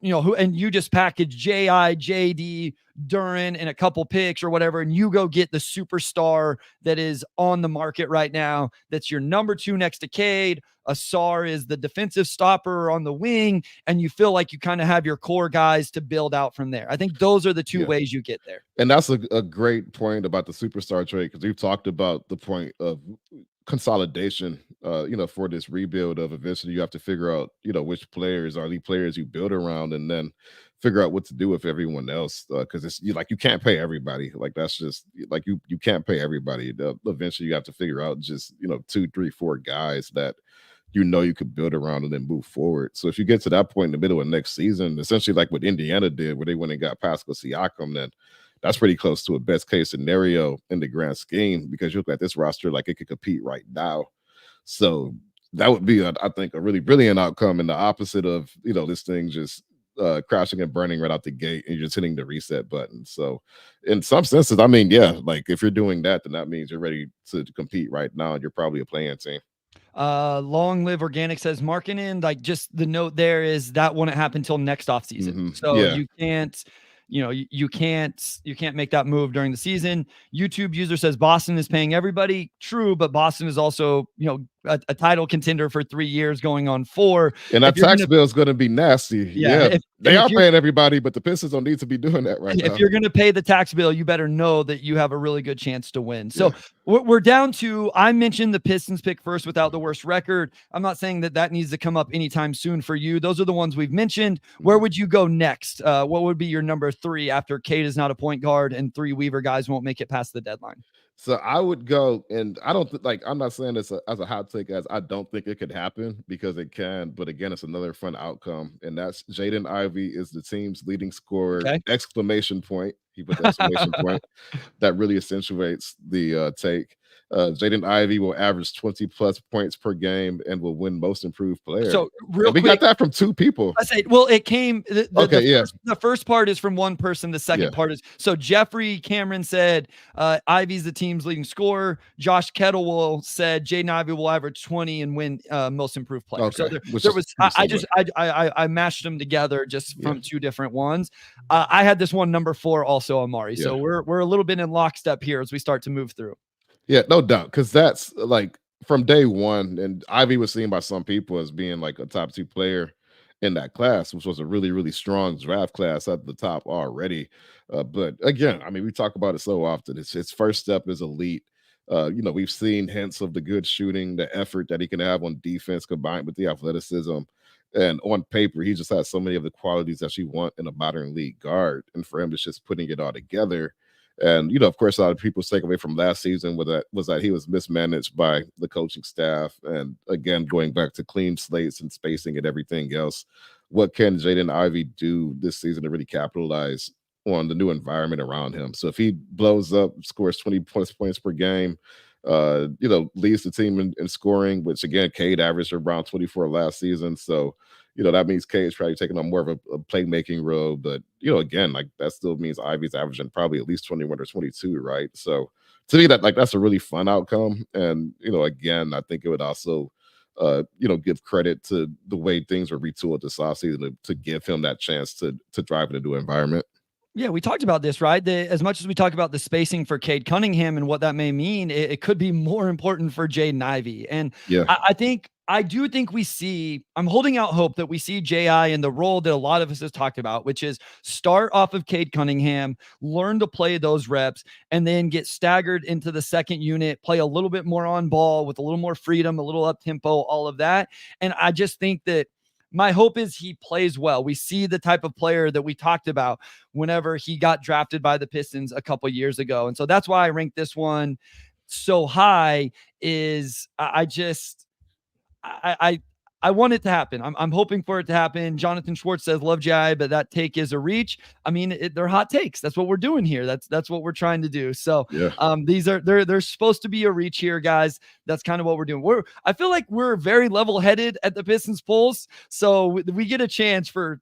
and you just package J.I., J.D., Duran, and a couple picks or whatever, and you go get the superstar that is on the market right now. That's your number 2 next to Cade. Asar is the defensive stopper on the wing, and you feel like you kind of have your core guys to build out from there. I think those are the two ways you get there. And that's a great point about the superstar trade, because we've talked about the point of consolidation, for this rebuild of eventually you have to figure out, which players are the players you build around, and then figure out what to do with everyone else. Because it's you can't pay everybody. Like that's just like you can't pay everybody. Eventually you have to figure out just 2, 3, 4 guys that you could build around and then move forward. So if you get to that point in the middle of next season, essentially like what Indiana did, where they went and got Pascal Siakam, then that's pretty close to a best case scenario in the grand scheme, because you look at this roster like it could compete right now. So that would be, I think, a really brilliant outcome, and the opposite of this thing just crashing and burning right out the gate, and you're just hitting the reset button. So in some senses, I mean, yeah, like if you're doing that, then that means you're ready to compete right now, and you're probably a playing team. Long Live Organic says Markkanen, like just the note there is that wouldn't happen until next offseason. So you can't, you can't make that move during the season. YouTube user says Boston is paying everybody. True, but Boston is also, a title contender for 3 years going on 4. And that tax bill is going to be nasty. Yeah. They are paying everybody, but the Pistons don't need to be doing that right now. If you're going to pay the tax bill, you better know that you have a really good chance to win. So we're down to, I mentioned the Pistons pick first without the worst record. I'm not saying that needs to come up anytime soon for you. Those are the ones we've mentioned. Where would you go next? What would be your number 3 after Cade is not a point guard and 3 Weaver guys won't make it past the deadline? So I would go, and I don't I'm not saying this as a hot take, as I don't think it could happen, because it can, but again, it's another fun outcome, and that's Jaden Ivey is the team's leading scorer. Exclamation point. He put the exclamation point. That really accentuates the take. Jaden Ivey will average 20 plus points per game and will win most improved player. So we got that from 2 people. I say, well, it came. The first part is from one person. The second part is, so Jeffrey Cameron said Ivey's the team's leading scorer. Josh Kettlewell said Jaden Ivey will average 20 and win most improved player. So I mashed them together just from 2 different ones. I had this one number 4 also, Omari. So we're a little bit in lockstep here as we start to move through. Yeah, no doubt, because that's like from day one, and Ivy was seen by some people as being like a top 2 player in that class, which was a really, really strong draft class at the top already. But again, I mean, we talk about it so often. His first step is elite. We've seen hints of the good shooting, the effort that he can have on defense combined with the athleticism. And on paper, he just has so many of the qualities that you want in a modern league guard. And for him, it's just putting it all together. And, of course, a lot of people's takeaway from last season was that he was mismanaged by the coaching staff. And again, going back to clean slates and spacing and everything else, what can Jaden Ivey do this season to really capitalize on the new environment around him? So if he blows up, scores 20 plus points per game, leads the team in scoring, which again, Cade averaged around 24 last season. So, that means Cade's probably taking on more of a playmaking role. But, again, like that still means Ivey's averaging probably at least 21 or 22, right? So to me, that's a really fun outcome. And, again, I think it would also, give credit to the way things were retooled this offseason to give him that chance to drive in a new environment. Yeah, we talked about this, right? As much as we talk about the spacing for Cade Cunningham and what that may mean, it could be more important for Jaden Ivey. And I do think I'm holding out hope that we see J.I. in the role that a lot of us has talked about, which is start off of Cade Cunningham, learn to play those reps, and then get staggered into the second unit, play a little bit more on ball with a little more freedom, a little up tempo, all of that. And I just think that my hope is he plays well. We see the type of player that we talked about whenever he got drafted by the Pistons a couple years ago. And so that's why I ranked this one so high. Is I want it to happen. I'm hoping for it to happen. Jonathan Schwartz says, love Jai, but that take is a reach. I mean, they're hot takes. That's what we're doing here. That's what we're trying to do. So they're supposed to be a reach here, guys. That's kind of what we're doing. I feel like we're very level-headed at the Pistons Pulse. So we get a chance for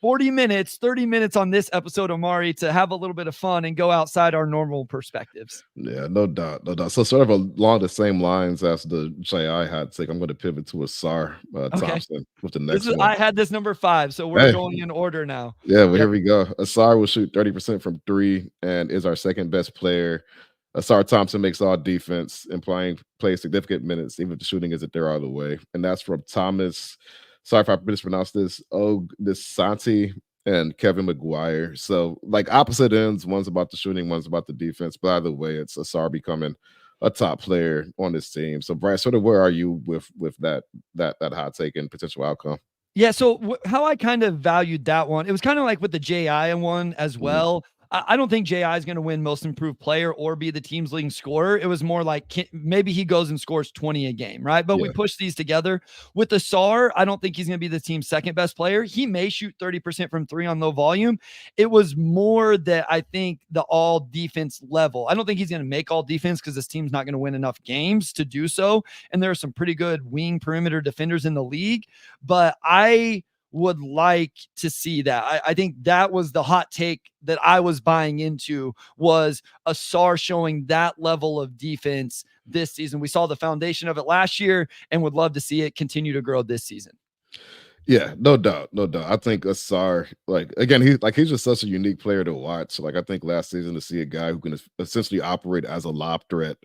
40 minutes, 30 minutes on this episode, Omari, to have a little bit of fun and go outside our normal perspectives. Yeah, no doubt, no doubt. So sort of along the same lines as the JI had take, I'm going to pivot to Asar Thompson with the next one. I had this number 5, so we're going in order now. Yeah, well, here we go. Asar will shoot 30% from 3 and is our second best player. Asar Thompson makes all defense, implying plays significant minutes, even if the shooting isn't there all the way. And that's from Thomas. Sorry if I mispronounced this. Santi and Kevin McGuire. So, like opposite ends, one's about the shooting, one's about the defense. By the way, it's Asar becoming a top player on this team. So, Bryce, sort of where are you with that hot take and potential outcome? Yeah, so how I kind of valued that one, it was kind of like with the JI one as well. I don't think JI is going to win most improved player or be the team's leading scorer. It was more like maybe he goes and scores 20 a game, right? But we push these together. With the SAR, I don't think he's going to be the team's second best player. He may shoot 30% from 3 on low volume. It was more that I think the all defense level. I don't think he's going to make all defense because this team's not going to win enough games to do so. And there are some pretty good wing perimeter defenders in the league. But I would like to see that. I think that was the hot take that I was buying into, was Asar showing that level of defense this season. We saw the foundation of it last year and would love to see it continue to grow this season. Yeah, no doubt, no doubt. I think Asar, like again, he's just such a unique player to watch. Like I think last season to see a guy who can essentially operate as a lob threat,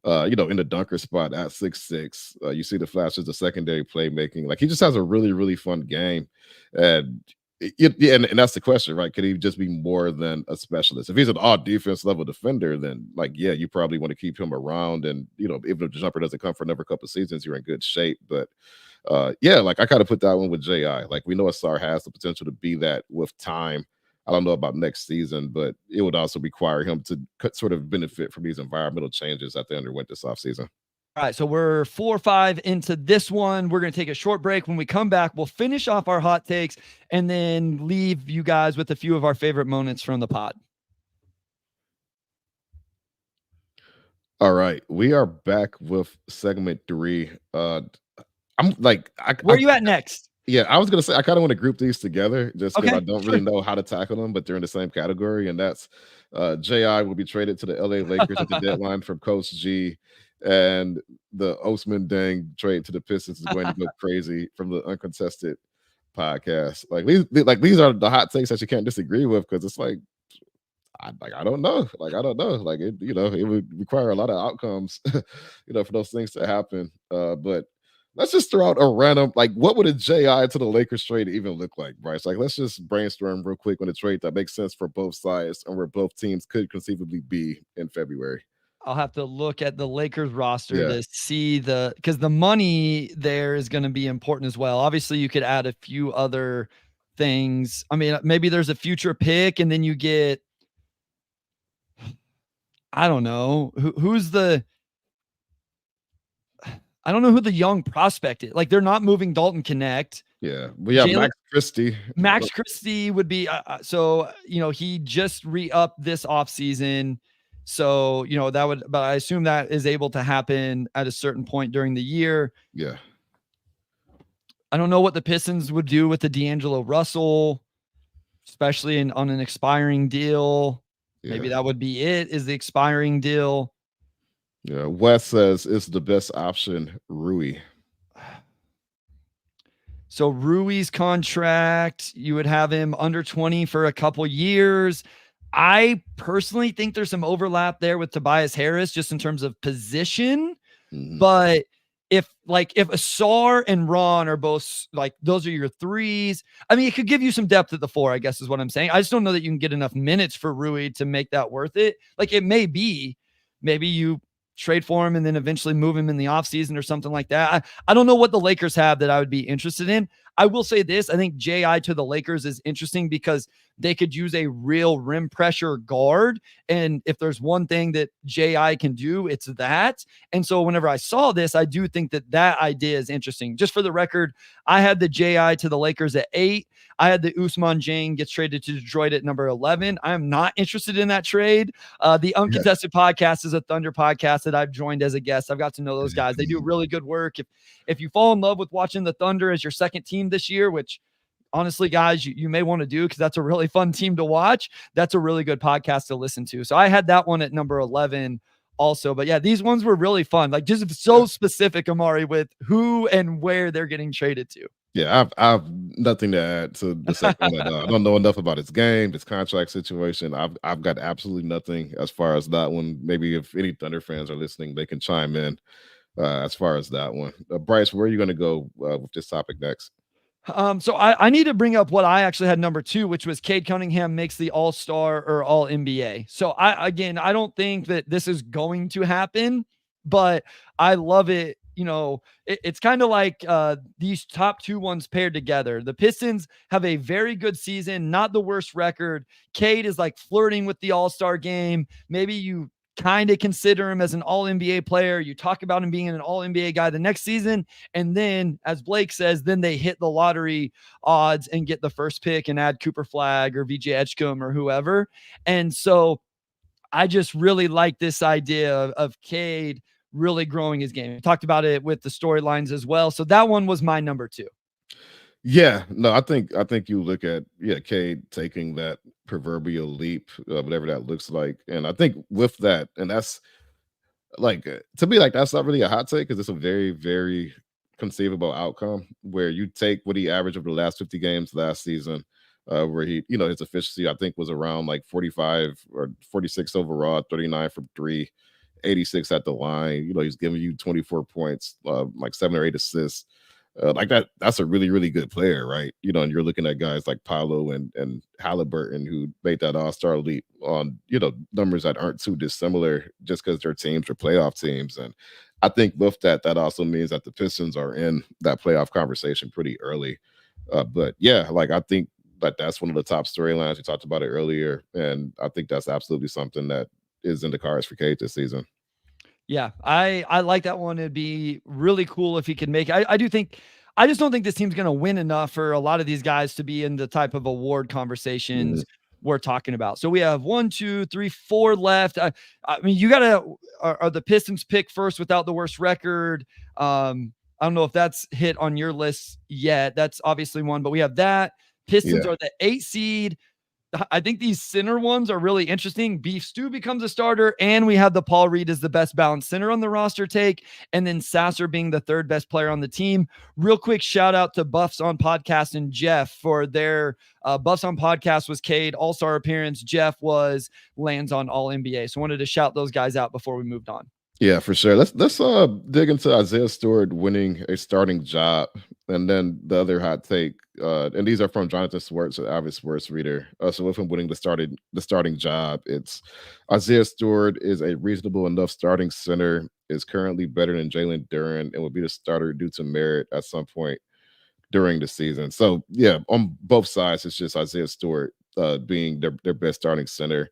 in the dunker spot at 6'6". You see the flashes of secondary playmaking. Like he just has a really, really fun game, and and that's the question, right? Could he just be more than a specialist? If he's an all defense level defender, then you probably want to keep him around, and even if the jumper doesn't come for another couple of seasons, you're in good shape. But like I kind of put that one with JI. Like we know Asar has the potential to be that with time. I don't know about next season, but it would also require him to sort of benefit from these environmental changes that they underwent this offseason. All right, so we're 4 or 5 into this one. We're going to take a short break. When we come back, we'll finish off our hot takes and then leave you guys with a few of our favorite moments from the pod. All right, we are back with segment 3. I'm like, where are you at next? Yeah, I was gonna say I kind of want to group these together just because I don't really know how to tackle them, but they're in the same category, and that's JI will be traded to the LA Lakers at the deadline from Coach G, and the Osman Deng trade to the Pistons is going to go crazy from the Uncontested podcast. These are the hot takes that you can't disagree with, because it's like I don't know. I don't know. It would require a lot of outcomes, for those things to happen. But let's just throw out a random, what would a JI to the Lakers trade even look like, Bryce? Let's just brainstorm real quick on a trade that makes sense for both sides and where both teams could conceivably be in February. I'll have to look at the Lakers roster to see because the money there is going to be important as well. Obviously, you could add a few other things. I mean, maybe there's a future pick, and then you get, I don't know, I don't know who the young prospect is. They're not moving Dalton Connect. Yeah, we have Max Christie. Max Christie would be he just re-upped this offseason. So, but I assume that is able to happen at a certain point during the year. Yeah. I don't know what the Pistons would do with the D'Angelo Russell, especially on an expiring deal. Yeah. Maybe that would be it, is the expiring deal. Yeah, Wes says it's the best option, Rui. So Rui's contract, you would have him under 20 for a couple years. I personally think there's some overlap there with Tobias Harris just in terms of position. Mm-hmm. But if Asar and Ron are both those are your threes, I mean, it could give you some depth at the 4, I guess is what I'm saying. I just don't know that you can get enough minutes for Rui to make that worth it. It may be, maybe you trade for him and then eventually move him in the offseason or something like that. I don't know what the Lakers have that I would be interested in. I will say this. I think JI to the Lakers is interesting because they could use a real rim pressure guard. And if there's one thing that JI can do, it's that. And so whenever I saw this, I do think that idea is interesting. Just for the record, I had the JI to the Lakers at 8. I had the Usman Jane gets traded to Detroit at number 11. I am not interested in that trade. The Uncontested podcast is a Thunder podcast that I've joined as a guest. I've got to know those guys. They do really good work. If you fall in love with watching the Thunder as your second team this year, which honestly, guys, you may want to do, because that's a really fun team to watch. That's a really good podcast to listen to. So I had that one at number 11 also. But yeah, these ones were really fun. Like, just so specific, Omari, with who and where they're getting traded to. Yeah, I've nothing to add to the second one. I don't know enough about his game, his contract situation. I've got absolutely nothing as far as that one. Maybe if any Thunder fans are listening, they can chime in as far as that one. Bryce, where are you going to go with this topic next? So I need to bring up what I actually had number 2, which was Cade Cunningham makes the All-Star or All NBA. So I don't think that this is going to happen, but I love it. It's kind of like these top 2 ones paired together. The Pistons have a very good season, not the worst record. Cade is like flirting with the All-Star game. Maybe you kind of consider him as an all NBA player. You talk about him being an all NBA guy the next season. And then, as Blake says, then they hit the lottery odds and get the first pick and add Cooper Flagg or VJ Edgecombe or whoever. And so I just really like this idea of Cade really growing his game. We talked about it with the storylines as well. So that one was my number 2. Yeah, no, I think you look at Cade taking that proverbial leap, whatever that looks like, and I think with that, and that's like to me, like that's not really a hot take because it's a very, very conceivable outcome where you take what he averaged over the last 50 games last season, where he, his efficiency I think was around like 45 or 46 overall, 39 from 3, 86 at the line. He's giving you 24 points, like 7 or 8 assists. Like that's a really, really good player, right? And you're looking at guys like Paolo and Halliburton who made that all-star leap on, numbers that aren't too dissimilar just because their teams are playoff teams. And I think with that also means that the Pistons are in that playoff conversation pretty early. But yeah, like I think that's one of the top storylines. We talked about it earlier. And I think that's absolutely something that is in the cards for Cade this season. Yeah, I like that one. It'd be really cool if he could make it. I just don't think this team's going to win enough for a lot of these guys to be in the type of award conversations we're talking about. So we have 1, 2, 3, 4 left. I mean, you got to, are the Pistons pick first without the worst record? I don't know if that's hit on your list yet. That's obviously one, but we have that. Pistons are the 8 seed. I think these center ones are really interesting. Beef Stew becomes a starter, and we have the Paul Reed as the best balanced center on the roster take, and then Sasser being the 3rd best player on the team. Real quick shout out to Buffs on Podcast and Jeff for their Buffs on Podcast was Cade All-Star appearance. Jeff was lands on All NBA. So I wanted to shout those guys out before we moved on. Yeah, for sure. Let's dig into Isaiah Stewart winning a starting job, and then the other hot take. And these are from Jonathan Swartz, an avid sports reader. So with him winning the starting job, it's Isaiah Stewart is a reasonable enough starting center, is currently better than Jalen Duren, and will be the starter due to merit at some point during the season. So yeah, on both sides, it's just Isaiah Stewart being their best starting center.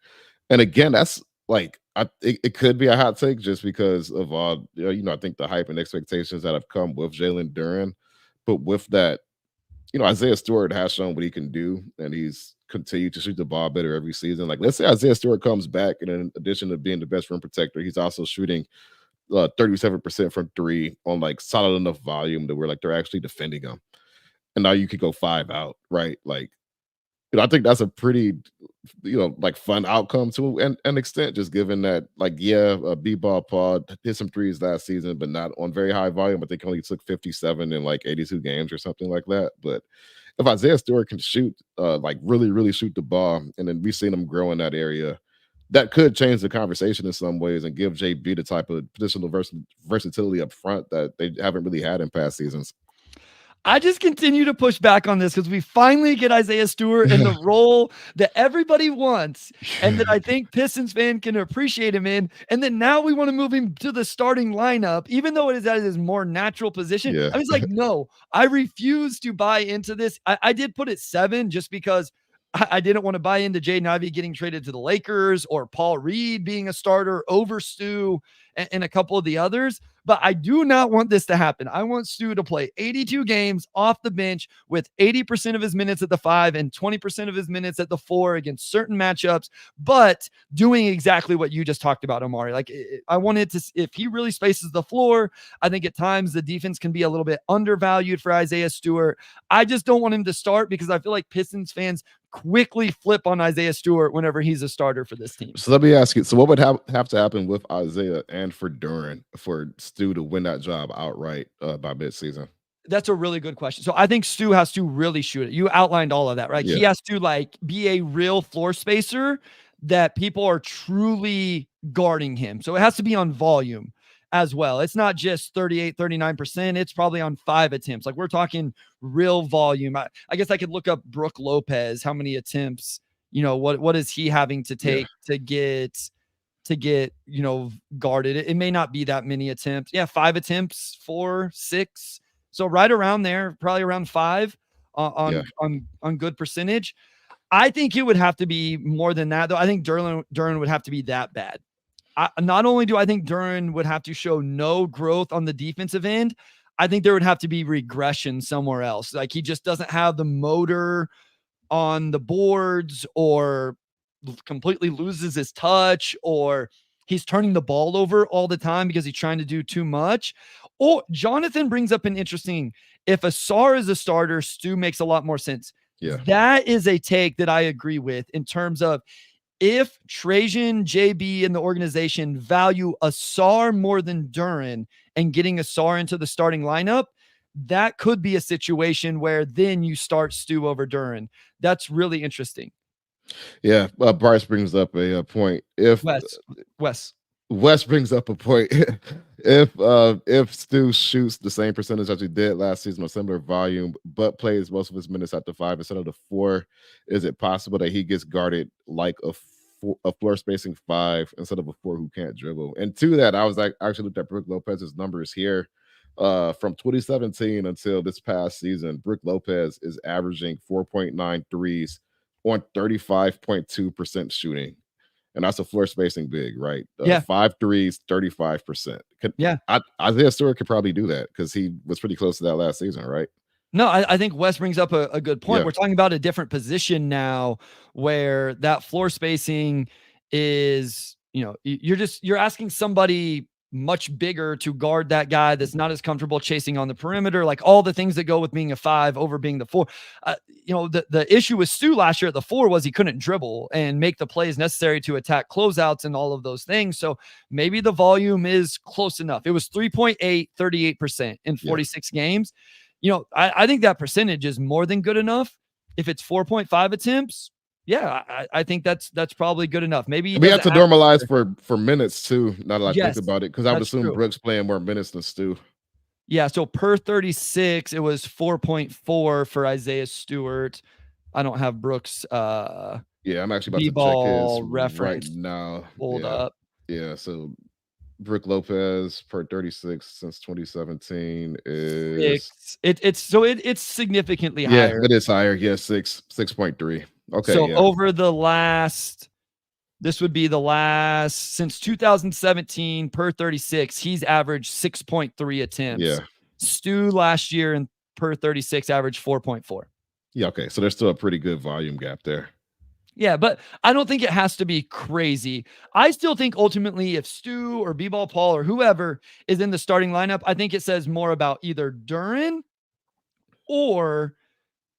And again, that's like it could be a hot take just because of all I think the hype and expectations that have come with Jalen Duren, but with that, Isaiah Stewart has shown what he can do, and he's continued to shoot the ball better every season. Like, let's say Isaiah Stewart comes back, and in addition to being the best rim protector, he's also shooting 37% from 3 on like solid enough volume to where like they're actually defending him. And now you could go 5 out, right? Like, I think that's a pretty, like fun outcome to an extent, just given that, like, B-ball Paul hit some threes last season, but not on very high volume. I think he only took 57 in like 82 games or something like that. But if Isaiah Stewart can shoot, like really, really shoot the ball, and then we've seen him grow in that area, that could change the conversation in some ways and give JB the type of positional versatility up front that they haven't really had in past seasons. I just continue to push back on this because we finally get Isaiah Stewart in the role that everybody wants and that I think Pistons fan can appreciate him in. And then now we want to move him to the starting lineup, even though it is at his more natural position. I was like, no, I refuse to buy into this. I did put it 7 just because I didn't want to buy into Jaden Ivey getting traded to the Lakers or Paul Reed being a starter over Stu and a couple of the others. but I do not want this to happen. I want Stu to play 82 games off the bench with 80% of his minutes at the 5 and 20% of his minutes at the 4 against certain matchups, but doing exactly what you just talked about, Omari. Like, I wanted to, if he really spaces the floor, I think at times the defense can be a little bit undervalued for Isaiah Stewart. I just don't want him to start because I feel like Pistons fans quickly flip on Isaiah Stewart whenever he's a starter for this team. So let me ask you. So what would have to happen with Isaiah and for Duran for Stu to win that job outright by midseason? That's a really good question. So I think Stu has to really shoot it. You outlined all of that, right? Yeah. He has to like be a real floor spacer that people are truly guarding him. So it has to be on volume as well. It's not just 38, 39%. It's probably on 5 attempts. Like we're talking real volume. I guess I could look up Brook Lopez, how many attempts, what is he having to take to get, guarded. It may not be that many attempts. Yeah, 5 attempts, 4, 6. So right around there, probably around 5 on good percentage. I think it would have to be more than that, though. I think Duran would have to be that bad. Not only do I think Duran would have to show no growth on the defensive end, I think there would have to be regression somewhere else. Like he just doesn't have the motor on the boards, or completely loses his touch, or he's turning the ball over all the time because he's trying to do too much. Or Jonathan brings up an interesting, if Asar is a starter, Stu makes a lot more sense. Yeah. That is a take that I agree with in terms of if Trajan, JB, and the organization value Asar more than Duran and getting Asar into the starting lineup, that could be a situation where then you start Stu over Duran. That's really interesting. Yeah, Bryce brings up a point. If Wes brings up a point, if Stu shoots the same percentage as he did last season or similar volume, but plays most of his minutes at the 5 instead of the 4, is it possible that he gets guarded like a floor spacing 5 instead of a 4 who can't dribble? And to that, I was like, actually looked at Brook Lopez's numbers here. From 2017 until this past season, Brook Lopez is averaging 4.9 threes on 35.2% shooting. And that's a floor spacing big, right? 5 threes, 35%. Isaiah Stewart could probably do that because he was pretty close to that last season, right? No, I think Wes brings up a good point. Yeah. We're talking about a different position now where that floor spacing is, you're asking somebody much bigger to guard that guy that's not as comfortable chasing on the perimeter, like all the things that go with being a 5 over being the 4. The issue with Stu last year at the 4 was he couldn't dribble and make the plays necessary to attack closeouts and all of those things. So maybe the volume is close enough. It was 3.8, 38% in 46 games. I think that percentage is more than good enough. If it's 4.5 attempts, I think that's probably good enough. Maybe we have to normalize for minutes too. Now that I think about it, because I would assume true. Brooks playing more minutes than Stu. Yeah, so per 36, it was 4.4 for Isaiah Stewart. I don't have Brooks. I'm actually about to check his reference right now. Hold up. Yeah, so Brook Lopez per 36 since 2017 is it's significantly higher. Yeah, it is higher. Yeah, 6.3. Okay. So over the last, this would be the last since 2017 per 36, he's averaged 6.3 attempts. Yeah. Stu last year and per 36 averaged 4.4. Yeah. Okay. So there's still a pretty good volume gap there. Yeah, but I don't think it has to be crazy. I still think ultimately if Stu or B-Ball Paul or whoever is in the starting lineup, I think it says more about either Duran or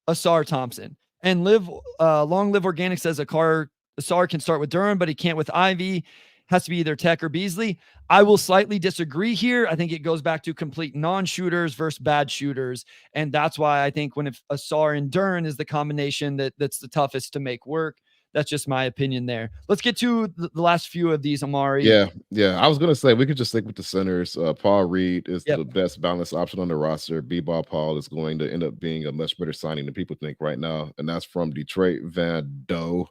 Asar Thompson. And Long Live Organic says Asar can start with Duran, but he can't with Ivy. Has to be either Tech or Beasley. I will slightly disagree here. I think it goes back to complete non-shooters versus bad shooters. And that's why I think if Asar and Duran is the combination that's the toughest to make work. That's just my opinion there. Let's get to the last few of these, Omari. Yeah. I was going to say we could just stick with the centers. Paul Reed is the best balanced option on the roster. B-Ball Paul is going to end up being a much better signing than people think right now. And that's from Detroit Van Doe.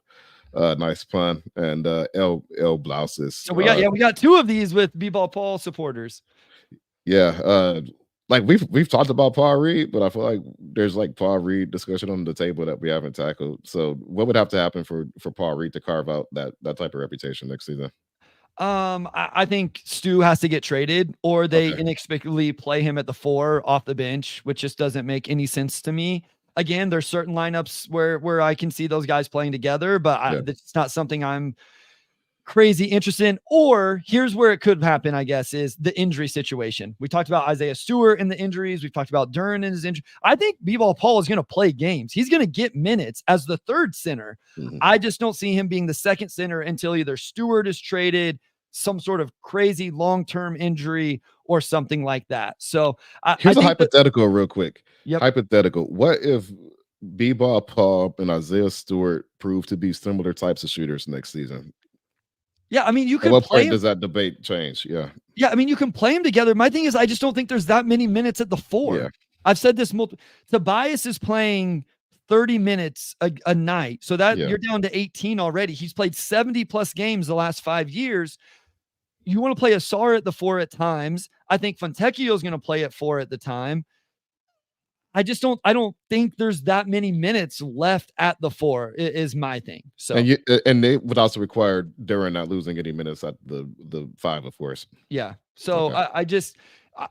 Nice pun. And L Blouses. So we got 2 of these with B-Ball Paul supporters. Yeah. Like we've talked about Paul Reed, but I feel like there's like Paul Reed discussion on the table that we haven't tackled. So what would have to happen for Paul Reed to carve out that type of reputation next season? I think Stu has to get traded, or they Okay. inexplicably play him at the 4 off the bench, which just doesn't make any sense to me. Again, there's certain lineups where I can see those guys playing together, but Yeah. it's not something I'm crazy interested in. Or here's where it could happen, I guess, is the injury situation. We talked about Isaiah Stewart and the injuries. We've talked about Duren and his injury. I think B-Ball Paul is going to play games. He's going to get minutes as the third center. I just don't see him being the second center until either Stewart is traded, some sort of crazy long-term injury, or something like that. So Here's I a think that, hypothetical real quick. yep. Hypothetical. What if B-Ball Paul and Isaiah Stewart prove to be similar types of shooters next season? Yeah, I mean, you At could what play point him. does that debate change? Yeah. Yeah, I mean, you can play them together. My thing is, I just don't think there's that many minutes at the 4. Yeah. I've said this Tobias is playing 30 minutes a night. So that Yeah. you're down to 18 already. He's played 70 plus games the last 5 years. You want to play Asar at the 4 at times. I think Fontecchio is going to play at 4 at the time. I don't think there's that many minutes left at the 4 is my thing. So and they would also require Duren not losing any minutes at the 5, of course. yeah. So Okay.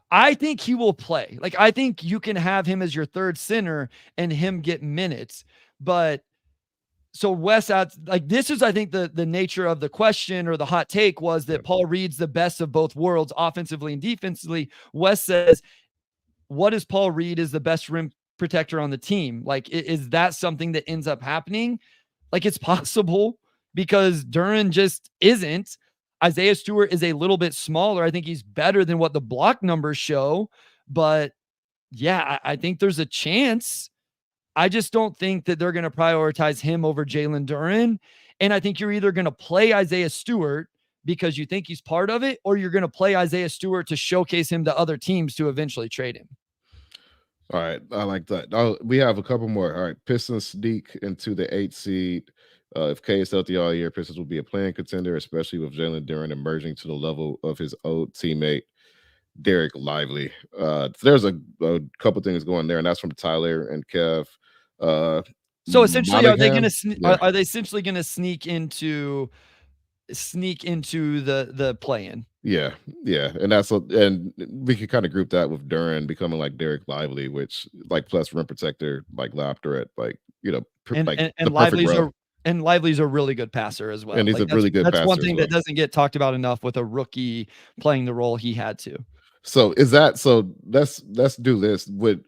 I think he will play. Like, I think you can have him as your third center and him get minutes. But so Wes adds, like, this is, I think, the nature of the question, or the hot take was that Paul Reed's the best of both worlds, offensively and defensively. Wes says, what is Paul Reed is the best rim protector on the team? Like, is that something that ends up happening? Like, it's possible, because Duren just isn't. Isaiah Stewart is a little bit smaller. I think he's better than what the block numbers show. But yeah, I think there's a chance. I just don't think that they're going to prioritize him over Jalen Duren. And I think you're either going to play Isaiah Stewart because you think he's part of it, or you're going to play Isaiah Stewart to showcase him to other teams to eventually trade him. All right, I like that. We have a couple more. All right, Pistons sneak into the 8th seed. If K is healthy all year, Pistons will be a playing contender, especially with Jalen Duren emerging to the level of his old teammate Derek Lively. There's a couple things going there, and that's from Tyler and Kev. So essentially, are they going to are they essentially going to sneak into the play-in? Yeah, and we could kind of group that with Duren becoming like Derek Lively, which like plus rim protector, like lab threat, like and the perfect role. And Lively's a really good passer as well. And he's a really good passer. That's one thing that doesn't get talked about enough with a rookie playing the role he had to. So let's do this. Would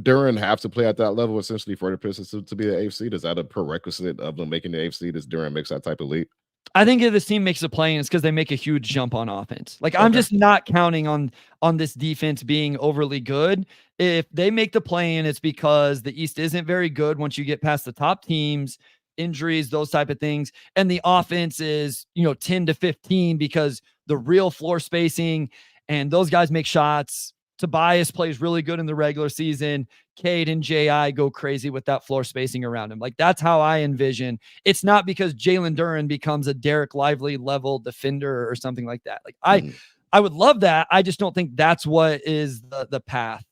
Duren have to play at that level essentially for the Pistons to be the 8th seed? Is that a prerequisite of them making the 8th seed? Is Duren makes that type of leap? I think if this team makes a play, it's because they make a huge jump on offense. Like, I'm just not counting on this defense being overly good. If they make the play in, it's because the East isn't very good once you get past the top teams, injuries, those type of things. And the offense is, 10 to 15 because the real floor spacing and those guys make shots. Tobias plays really good in the regular season. Cade and J.I. go crazy with that floor spacing around him. Like, that's how I envision. It's not because Jalen Duren becomes a Derek Lively level defender or something like that. Like, I would love that. I just don't think that's what is the path.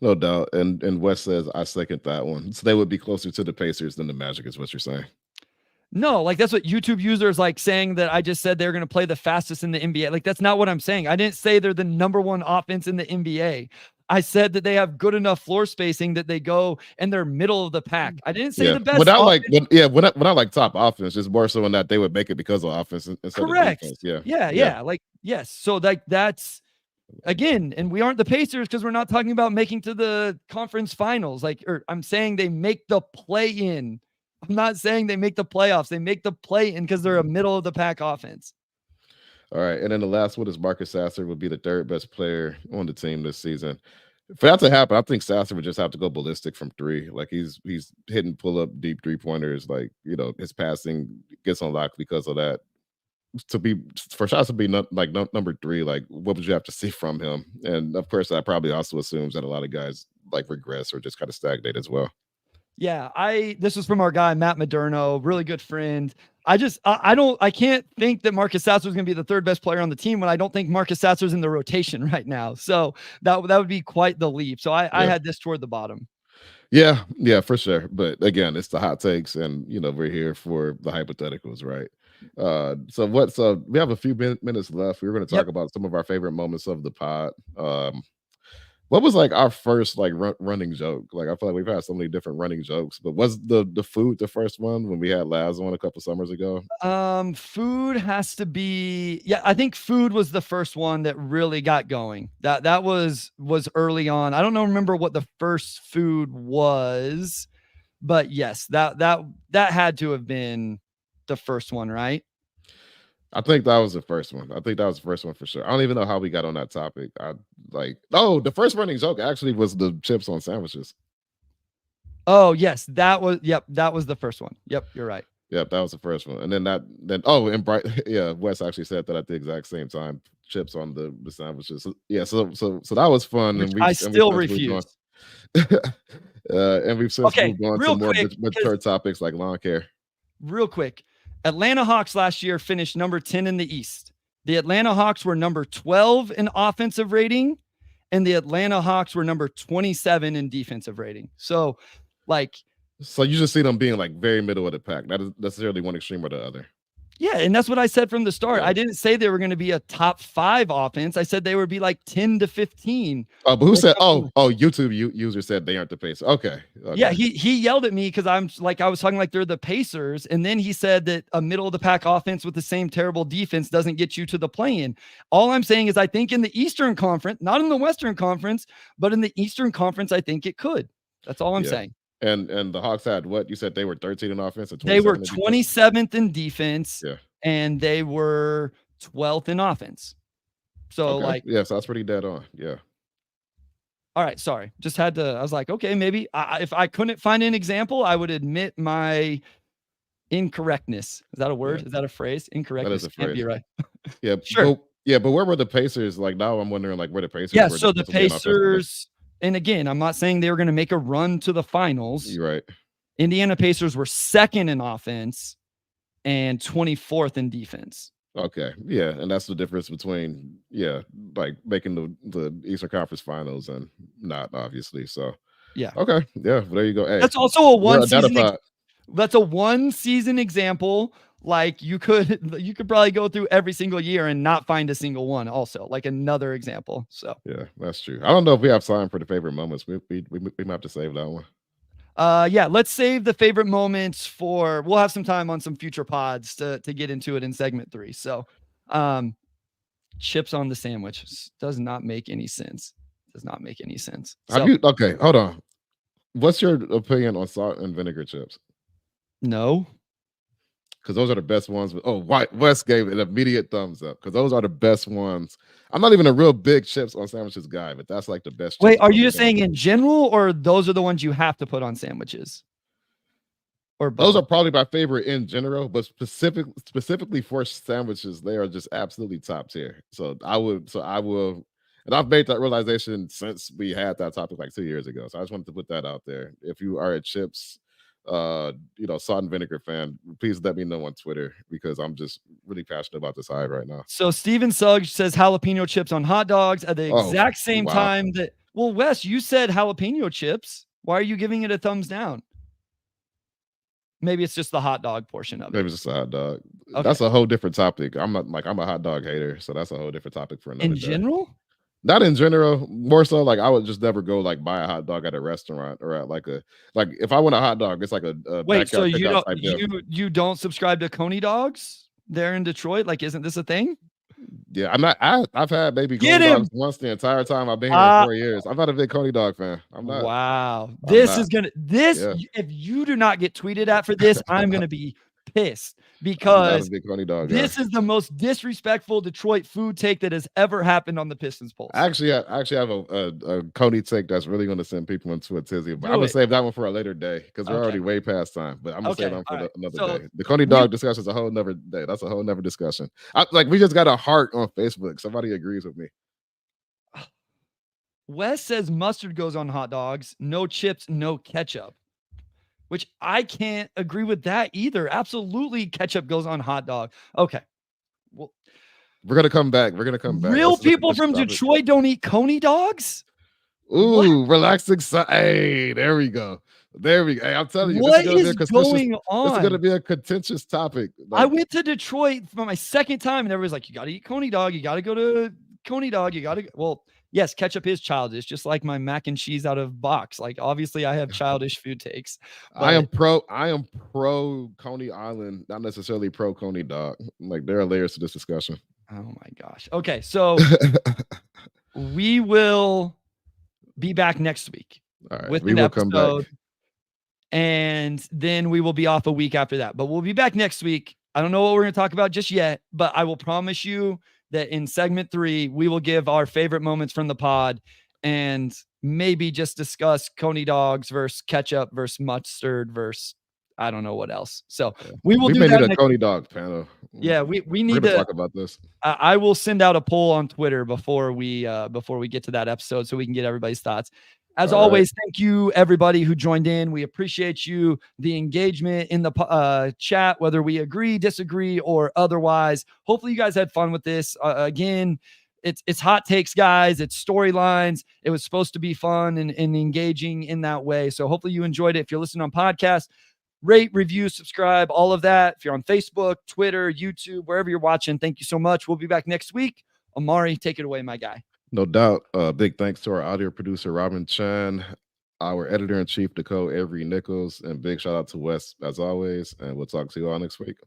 No doubt. And Wes says, I second that one. So they would be closer to the Pacers than the Magic is what you're saying. No, like, that's what YouTube users like saying that I just said they're going to play the fastest in the NBA. Like, that's not what I'm saying. I didn't say they're the number one offense in the NBA. I said that they have good enough floor spacing that they go and they're middle of the pack. I didn't say the best. When I like top offense, it's more so in that they would make it because of offense instead of defense. Yeah. Like, yes. So like that's again, and we aren't the Pacers because we're not talking about making to the conference finals. Like, or I'm saying they make the play in. I'm not saying they make the playoffs. They make the play in because they're a middle of the pack offense. All right. And then the last one is Marcus Sasser would be the third best player on the team this season. For that to happen, I think Sasser would just have to go ballistic from 3. Like, he's hitting pull up deep 3-pointers. Like, his passing gets unlocked because of that. For shots to be number 3, like, what would you have to see from him? And of course, that probably also assumes that a lot of guys like regress or just kind of stagnate as well. Yeah, this was from our guy Matt Moderno, really good friend. I can't think that Marcus Sasser is going to be the third best player on the team when I don't think Marcus Sasser is in the rotation right now. So that would be quite the leap. So I had this toward the bottom. Yeah, for sure. But again, it's the hot takes, and we're here for the hypotheticals, right? So we have a few minutes left. We were going to talk Yep. about some of our favorite moments of the pod. What was like our first like running joke? Like I feel like we've had so many different running jokes, but was the food the first one when we had Laz on a couple summers ago? Food has to be, yeah, I think food was the first one that really got going. That was early on. I don't know, remember what the first food was, but yes, that had to have been the first one, right? I think that was the first one. I think that was the first one for sure. I don't even know how we got on that topic. The first running joke actually was the chips on sandwiches. Oh, yes, that was the first one. Yep, you're right. Yep, that was the first one. And then and Bright, yeah, Wes actually said that at the exact same time. Chips on the sandwiches. So, yeah, so that was fun, Which and I we've still since moved on. refuse. And we've since Okay, moved on to real more quick, mature topics like lawn care. Real quick. Atlanta Hawks last year finished number 10 in the East. The Atlanta Hawks were number 12 in offensive rating, and the Atlanta Hawks were number 27 in defensive rating. So, so you just see them being like very middle of the pack, not necessarily one extreme or the other. Yeah, and that's what I said from the start. Yeah. I didn't say they were going to be a top 5 offense. I said they would be like 10 to 15. Oh, but who said? YouTube user said they aren't the Pacers. Okay. Yeah, he yelled at me because I was talking like they're the Pacers, and then he said that a middle of the pack offense with the same terrible defense doesn't get you to the play-in. All I'm saying is I think in the Eastern Conference, not in the Western Conference, but in the Eastern Conference, I think it could. That's all I'm saying. And the Hawks had what? You said they were 13 in offense and they were 27th in defense. Yeah. And they were 12th in offense. So so that's pretty dead on. Yeah. All right. Sorry. Just had to, I was like, okay, maybe if I couldn't find an example, I would admit my incorrectness. Is that a word? Yeah. Is that a phrase? Incorrectness. That is a phrase. Can't be right. Yeah. Sure. But where were the Pacers? Like now I'm wondering like where the Pacers were. Yeah. So the Pacers, and again, I'm not saying they were going to make a run to the finals. You're right. Indiana Pacers were 2nd in offense and 24th in defense. Okay. Yeah. And that's the difference between, like making the Eastern Conference finals and not, obviously. So, yeah. Okay. Yeah. Well, there you go. Hey, that's also a one season example. Like you could probably go through every single year and not find a single one also, like another example. So, yeah, that's true. I don't know if we have time for the favorite moments. We might have to save that one. Let's save the favorite moments we'll have some time on some future pods to get into it in segment 3. So, chips on the sandwich does not make any sense. Okay, hold on. What's your opinion on salt and vinegar chips? No. Because those are the best ones. Wes gave an immediate thumbs up because those are the best ones. I'm not even a real big chips on sandwiches guy, but that's like the best. Wait, are you just saying in general, or those are the ones you have to put on sandwiches? Or both? Those are probably my favorite in general, but specifically for sandwiches, they are just absolutely top tier. So I will, and I've made that realization since we had that topic like 2 years ago. So I just wanted to put that out there. If you are a chips, salt and vinegar fan, please let me know on Twitter because I'm just really passionate about this hive right now. So Steven Suggs says jalapeno chips on hot dogs at the exact same time that, well, Wes, you said jalapeno chips. Why are you giving it a thumbs down? Maybe it's just the hot dog portion of it. Maybe it's just a hot dog. Okay. That's a whole different topic. I'm a hot dog hater, so that's a whole different topic for another day. In general? Not in general, more so like I would just never go like buy a hot dog at a restaurant or at like if I want a hot dog, it's like a wait. So you don't subscribe to Coney dogs there in Detroit? Like, isn't this a thing? Yeah, I'm not. I've had maybe Coney dogs once the entire time I've been here in 4 years. I'm not a big Coney dog fan. I'm not. Wow, if you do not get tweeted at for this, I'm gonna be pissed because this is the most disrespectful Detroit food take that has ever happened on the Pistons Pulse. I actually have a Coney take that's really going to send people into a tizzy, but I'm gonna save that one for a later day because we're already way past time. But I'm gonna save that for another day. The Coney dog discussion is a whole nother day. That's a whole nother discussion. We just got a heart on Facebook. Somebody agrees with me. Wes says mustard goes on hot dogs, no chips, no ketchup. Which I can't agree with that either. Absolutely, ketchup goes on hot dog. Okay. Well, we're going to come back. Real people from Detroit don't eat Coney dogs? What? Ooh, relaxing. Hey, there we go. There we go. Hey, I'm telling you, this is What gonna be is a contentious. going This is gonna on? be a contentious topic. I Like, went to Detroit for my second time, and everybody's like, "You gotta eat Coney dog. You gotta go to Coney dog. You gotta." Well, yes, ketchup is childish, just like my mac and cheese out of box. Like, obviously, I have childish food takes, but I am pro Coney Island, not necessarily pro Coney Dog. Like, there are layers to this discussion. oh my gosh. Okay, so we will be back next week All right, with we an will come back. episode, and then we will be off a week after that. But we'll be back next week. I don't know what we're going to talk about just yet, but I will promise you that in segment 3, we will give our favorite moments from the pod and maybe just discuss Coney dogs versus ketchup versus mustard versus I don't know what else. So we will We do may need that a next. Coney Dog panel. Yeah, we We're need gonna to talk about this. I will send out a poll on Twitter before we get to that episode so we can get everybody's thoughts. As All right. always, thank you everybody who joined in. We appreciate you, the engagement in the chat, whether we agree, disagree, or otherwise. Hopefully, you guys had fun with this. Again, it's hot takes, guys. It's storylines. It was supposed to be fun and engaging in that way. So hopefully you enjoyed it. If you're listening on podcast, rate, review, subscribe, all of that. If you're on Facebook, Twitter, YouTube, wherever you're watching, thank you so much. We'll be back next week. Omari, take it away, my guy. No doubt. Big thanks to our audio producer, Robin Chan, our editor in chief, Nicole Avery Nichols, and big shout out to Wes as always. And we'll talk to you all next week.